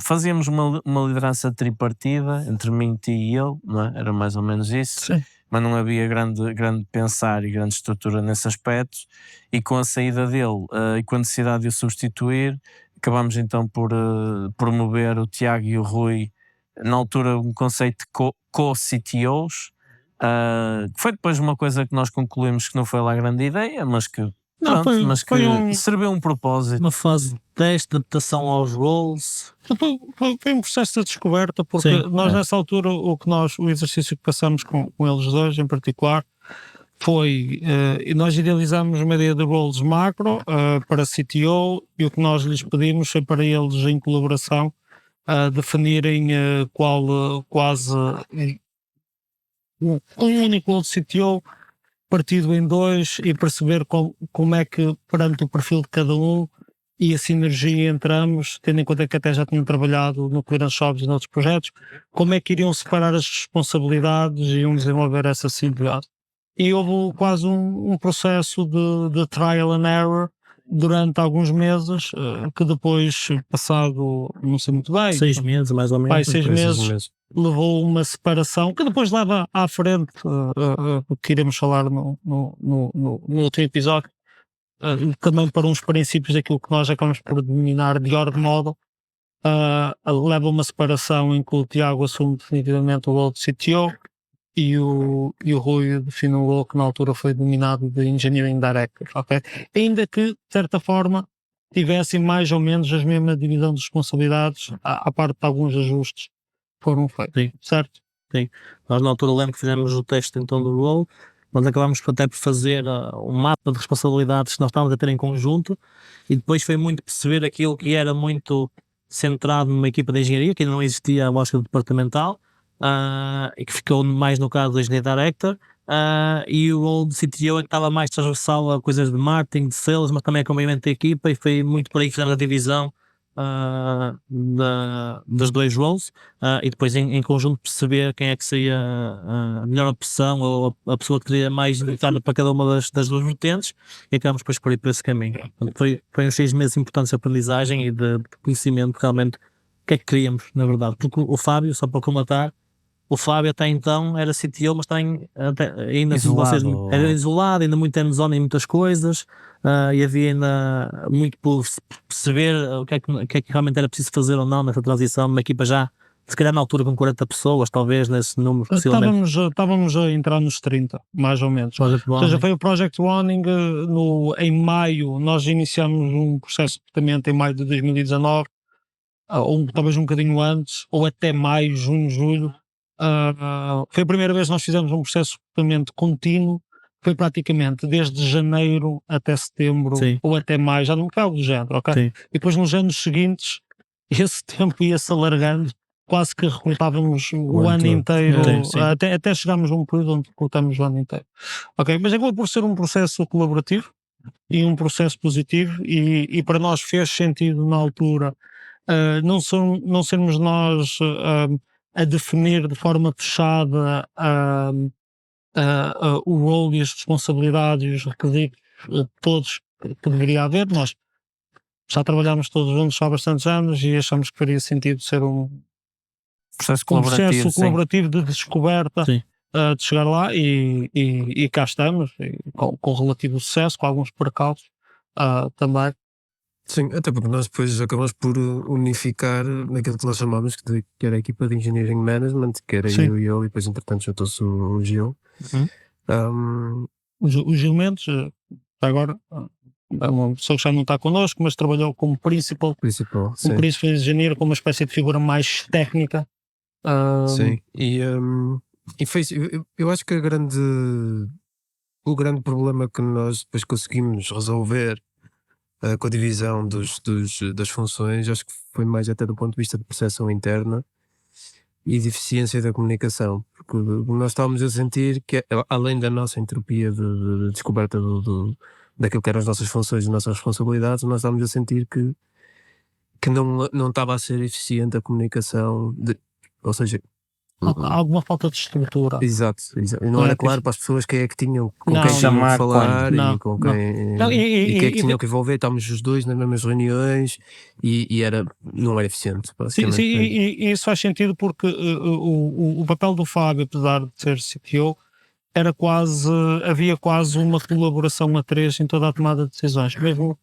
fazíamos uma liderança tripartida entre mim, ti e ele, não é? Era mais ou menos isso. Sim. Mas não havia grande pensar e grande estrutura nesse aspecto, e com a saída dele e com a necessidade de o substituir, acabámos então por promover o Tiago e o Rui, na altura um conceito de co-CTOs, que foi depois uma coisa que nós concluímos que não foi lá grande ideia, mas que, Não, pronto, mas que foi serviu um propósito. Uma fase de teste, de adaptação aos roles. foi um processo de descoberta, porque Sim, nós nessa altura o exercício que passamos com eles dois em particular foi, e nós idealizámos uma ideia de roles macro para CTO, e o que nós lhes pedimos foi para eles, em colaboração, definirem quase um único role de CTO partido em dois, e perceber como é que, perante o perfil de cada um e a sinergia entre ambos, tendo em conta que até já tinham trabalhado no Clearance Shops e noutros projetos, como é que iriam separar as responsabilidades e iam desenvolver essa sinergia. E houve quase um processo de trial and error durante alguns meses, que depois, passado, não sei muito bem, 6 meses, mais ou menos. Pai, 6 Coisas meses, mesmo. levou uma separação que depois leva à frente, o que iremos falar no outro episódio, também para uns princípios daquilo que nós acabamos por denominar de org model. Leva uma separação em que o Tiago assume definitivamente o rol de CTO, e o Rui define um rol que na altura foi denominado de Engineering Director, ok? Ainda que, de certa forma, tivessem mais ou menos a mesma divisão de responsabilidades, à parte de alguns ajustes que foram feitos, Sim. certo? Nós na altura lembro que fizemos o teste então do role, nós acabámos até por fazer um mapa de responsabilidades que nós estávamos a ter em conjunto, e depois foi muito perceber aquilo que era muito centrado numa equipa de engenharia, que ainda não existia a lógica departamental, e que ficou mais no caso do Engineering Director, e o role de CTO é que estava mais transversal a coisas de marketing, de sales, mas também acompanhamento da equipa, e foi muito por aí que fizemos a divisão das dois roles, e depois em conjunto perceber quem é que seria a melhor opção, ou a pessoa que teria mais indicada para cada uma das duas vertentes, e acabamos depois por ir por esse caminho. Portanto, foi uns 6 meses importantes de aprendizagem e de conhecimento realmente o que é que queríamos, na verdade. Porque o Fábio, só para comentar, o Fábio até então era CTO, mas também ainda Isolado. como vocês, era isolado, ainda muito hands-on em muitas coisas, e havia ainda muito por perceber o que é que realmente era preciso fazer ou não nessa transição, uma equipa já, se calhar na altura com 40 pessoas, talvez nesse número, possivelmente. Estávamos a entrar nos 30, mais ou menos. Project Ou seja, One. foi o Project Warning em maio. Nós iniciamos um processo de recrutamento em maio de 2019, ou talvez um bocadinho antes, ou até maio, junho, julho. Foi a primeira vez que nós fizemos um processo de recrutamento contínuo. Foi praticamente desde janeiro até setembro, Sim. ou até maio, já não foi algo do género, ok? Sim. E depois nos anos seguintes, esse tempo ia-se alargando, quase que recrutávamos o ano todo. inteiro, Sim. até chegámos a um período onde recrutamos o ano inteiro. Ok, mas acabou por ser um processo colaborativo e um processo positivo, e para nós fez sentido na altura não sermos nós a definir de forma fechada o rol e as responsabilidades e os requisitos todos que deveria haver. Nós já trabalhámos todos juntos há bastantes anos e achamos que faria sentido ser um Processo processo sim. colaborativo de descoberta, Sim. de chegar lá, e cá estamos, e com relativo sucesso, com alguns percalços também. Sim, até porque nós depois acabamos por unificar naquilo que nós chamamos que era a equipa de Engineering Management, que era Sim. eu e ele, e depois entretanto juntou-se o Gil. O Gil Mendes, agora, é uma pessoa que já não está connosco, mas trabalhou como principal Principal, sim. engenheiro, com uma espécie de figura mais técnica. Sim, e foi eu acho que o grande problema que nós depois conseguimos resolver com a divisão das funções, acho que foi mais até do ponto de vista de percepção interna e de eficiência da comunicação, porque nós estávamos a sentir que, além da nossa entropia de descoberta daquilo que eram as nossas funções e as nossas responsabilidades, nós estávamos a sentir que não estava a ser eficiente a comunicação, ou seja, Há alguma falta de estrutura. exato. E não Não era é claro para as pessoas quem é que tinham, com Não, quem tinham chamar que falar Não, e com não. quem Não, e quem é que tinham que envolver. Estávamos os dois nas mesmas reuniões e não era eficiente, Sim, basicamente. sim, e isso faz sentido porque o papel do Fábio, apesar de ser CTO, era quase, havia quase uma colaboração a três em toda a tomada de decisões, mesmo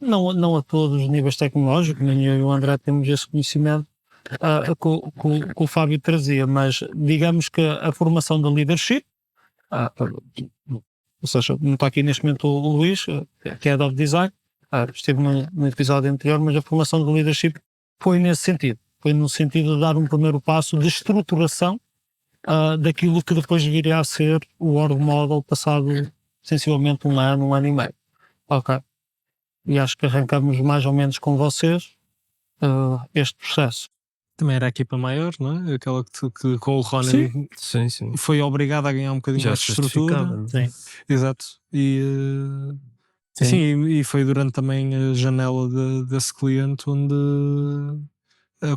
não a todos os níveis tecnológicos, nem eu e o André temos esse conhecimento que o Fábio trazia, mas digamos que a formação da leadership, ou seja, não está aqui neste momento o Luís, que é Head of Design, esteve no episódio anterior, mas a formação da leadership foi nesse sentido, foi no sentido de dar um primeiro passo de estruturação daquilo que depois viria a ser o org model passado sensivelmente um ano e meio. Ok. E acho que arrancamos mais ou menos com vocês este processo. Também era a equipa maior, não é? Aquela que com o Ronan Sim. foi obrigada a ganhar um bocadinho Já mais se de estrutura. justificava, não é? Sim. Exato. E, sim, e foi durante também a janela desse cliente onde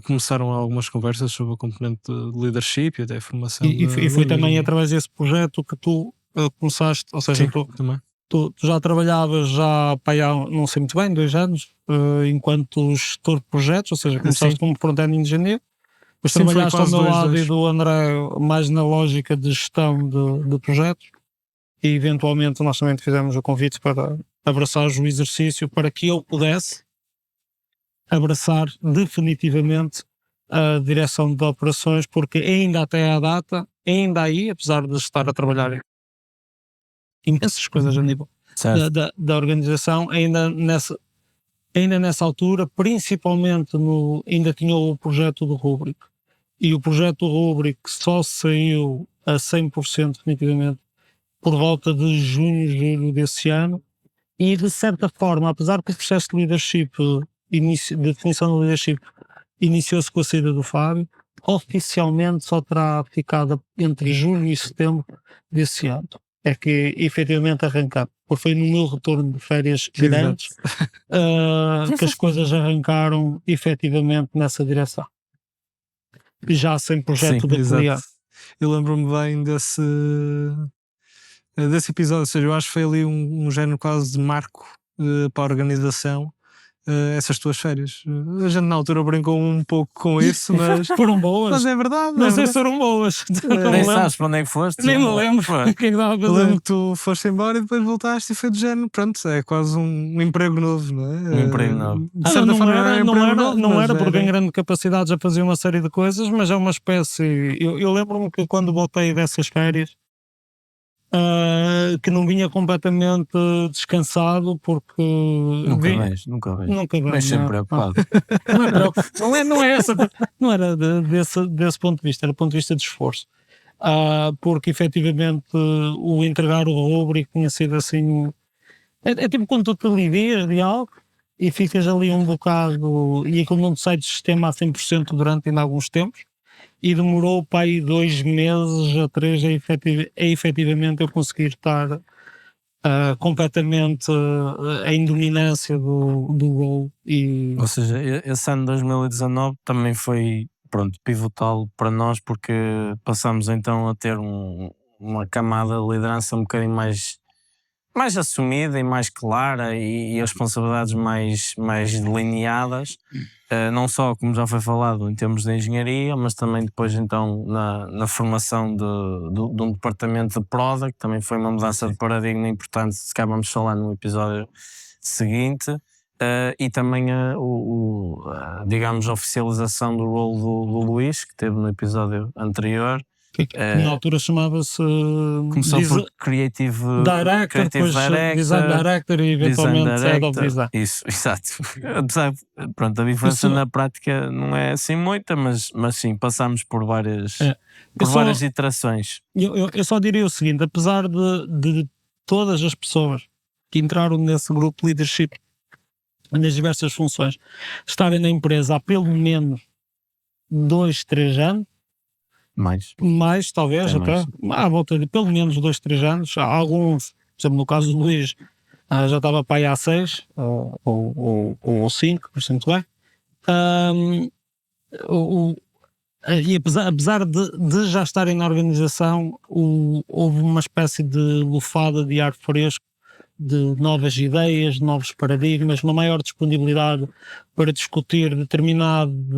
começaram algumas conversas sobre a componente de leadership e até a formação. E foi também através desse projeto que tu começaste, ou seja, Sim, também. tu já trabalhavas já pá, há, não sei muito bem, 2 anos, enquanto gestor de projetos, ou seja, começaste como front-end engineer, depois Sim, foi trabalhaste ao quase meu dois, lado dois. e do André mais na lógica de gestão de projetos, e eventualmente nós também te fizemos o convite para abraçares o exercício para que eu pudesse abraçar definitivamente a direção de operações, porque ainda até à data, ainda aí, apesar de estar a trabalhar em imensas coisas a nível da organização, ainda nessa altura, principalmente ainda tinha o projeto do Rubrik, e o projeto do Rubrik só saiu a 100% definitivamente por volta de junho, julho desse ano, e de certa forma, apesar que o processo de leadership, de definição do leadership, iniciou-se com a saída do Fábio, oficialmente só terá ficado entre junho e setembro desse ano. É que efetivamente arrancar, porque foi no meu retorno de férias grandes que as coisas arrancaram efetivamente nessa direção. Já sem projeto Sim, de exato. cliente. Eu lembro-me bem desse episódio, ou seja, eu acho que foi ali um género quase de marco para a organização, essas tuas férias. A gente na altura brincou um pouco com isso, mas, Foram boas. mas é verdade. Não é sei verdade. se foram boas. Não me Nem lembro. sabes para onde é que foste? Nem me lembro o que é que dava a Eu fazer. lembro que tu foste embora e depois voltaste e foi do género, pronto, é quase um emprego novo, não é? Um emprego novo. De certa forma é um emprego novo, não mas era porque em grande capacidade já fazia uma série de coisas, mas é uma espécie. Eu lembro-me que quando voltei dessas férias, que não vinha completamente descansado, porque. Nunca vejo. Nunca Mas sempre não. preocupado. Não é preocupado. Não é essa. Não era desse ponto de vista, era do ponto de vista de esforço. Porque efetivamente o entregar o rubric tinha sido assim. É tipo quando tu te alivias de algo e ficas ali um bocado e aquilo não te sai do sistema a 100% durante ainda alguns tempos, e demorou para aí 2 meses a 3 a efetivamente eu conseguir estar completamente em dominância do role. Ou seja, esse ano de 2019 também foi, pronto, pivotal para nós, porque passamos então a ter uma camada de liderança um bocadinho mais assumida e mais clara, e as responsabilidades mais delineadas, não só, como já foi falado, em termos de engenharia, mas também depois então na formação de um departamento de product. Também foi uma mudança de paradigma importante, se calhar vamos falar no episódio seguinte. E também digamos, a oficialização do role do Luís, que teve no episódio anterior. Que na altura chamava-se Começou por Creative Director, depois Design Director e eventualmente Head of Design. Isso, exato. Apesar, pronto, a diferença na prática não é assim muita, mas sim, passámos por várias iterações. Eu só diria o seguinte: apesar de todas as pessoas que entraram nesse grupo de leadership nas diversas funções estarem na empresa há pelo menos 2, 3 anos, mais talvez, Até até à volta de pelo menos 2, 3 anos. Há alguns, por exemplo, no caso do Luís, Já estava para aí há 6 ou 5, por exemplo, é. E apesar de já estarem na organização, houve uma espécie de lufada de ar fresco, de novas ideias, de novos paradigmas, uma maior disponibilidade para discutir determinados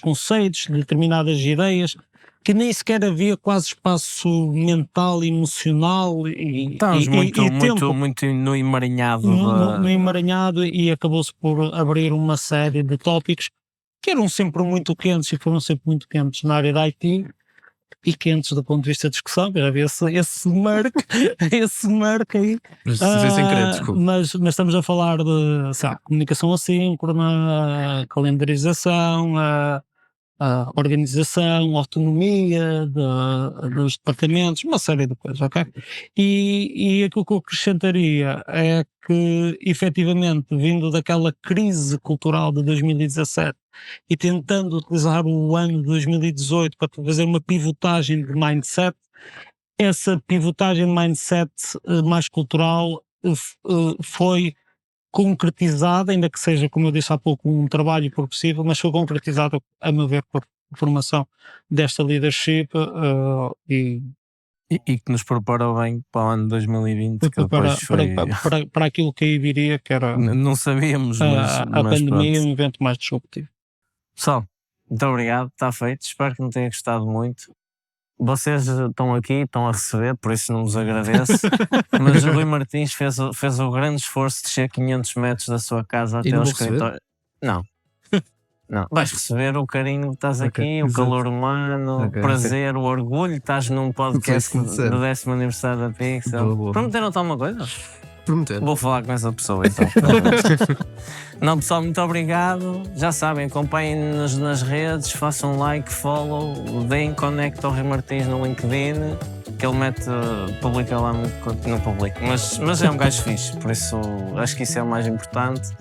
conceitos, determinadas ideias, que nem sequer havia quase espaço mental, emocional e Estamos tempo muito no emaranhado. no emaranhado, e acabou-se por abrir uma série de tópicos que eram sempre muito quentes e foram sempre muito quentes na área da IT e quentes do ponto de vista de discussão. Havia esse marco aí. Mas sem querer, desculpa. Mas estamos a falar de, sei lá, comunicação assíncrona, calendarização, a organização, a autonomia dos departamentos, uma série de coisas, ok? E aquilo que eu acrescentaria é que, efetivamente, vindo daquela crise cultural de 2017 e tentando utilizar o ano de 2018 para fazer uma pivotagem de mindset, essa pivotagem de mindset mais cultural foi concretizada, ainda que seja, como eu disse há pouco, um trabalho progressivo, mas foi concretizada, a meu ver, por formação desta leadership e E que nos preparou bem para o ano 2020, que depois foi... para aquilo que aí viria, que era Não sabíamos, mas a pandemia, pronto. um evento mais disruptivo. Pessoal, muito obrigado, está feito. Espero que me tenha gostado muito. Vocês estão aqui, estão a receber, por isso não vos agradeço. Mas o Rui Martins fez o grande esforço de descer 500 metros da sua casa até não ao vou receber? escritório. Não. Não, vais receber o carinho que estás aqui, o exato. calor humano, Ok, o prazer, o orgulho. Estás num podcast Foi isso que me do 10º aniversário da Pixel. Boa, boa. Prometeram-te alguma coisa? Prometer. Vou falar com essa pessoa então. Não, pessoal, muito obrigado. Já sabem, acompanhem-nos nas redes, façam like, follow, deem connect ao Rui Martins no LinkedIn, que ele publica lá muito, não publica, mas é um gajo fixe, por isso acho que isso é o mais importante.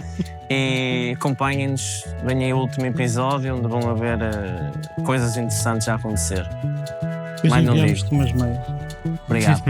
E acompanhem-nos, venha aí o último episódio, onde vão haver coisas interessantes a acontecer. Depois Mais não enviamos-te digo. umas meias. Obrigado.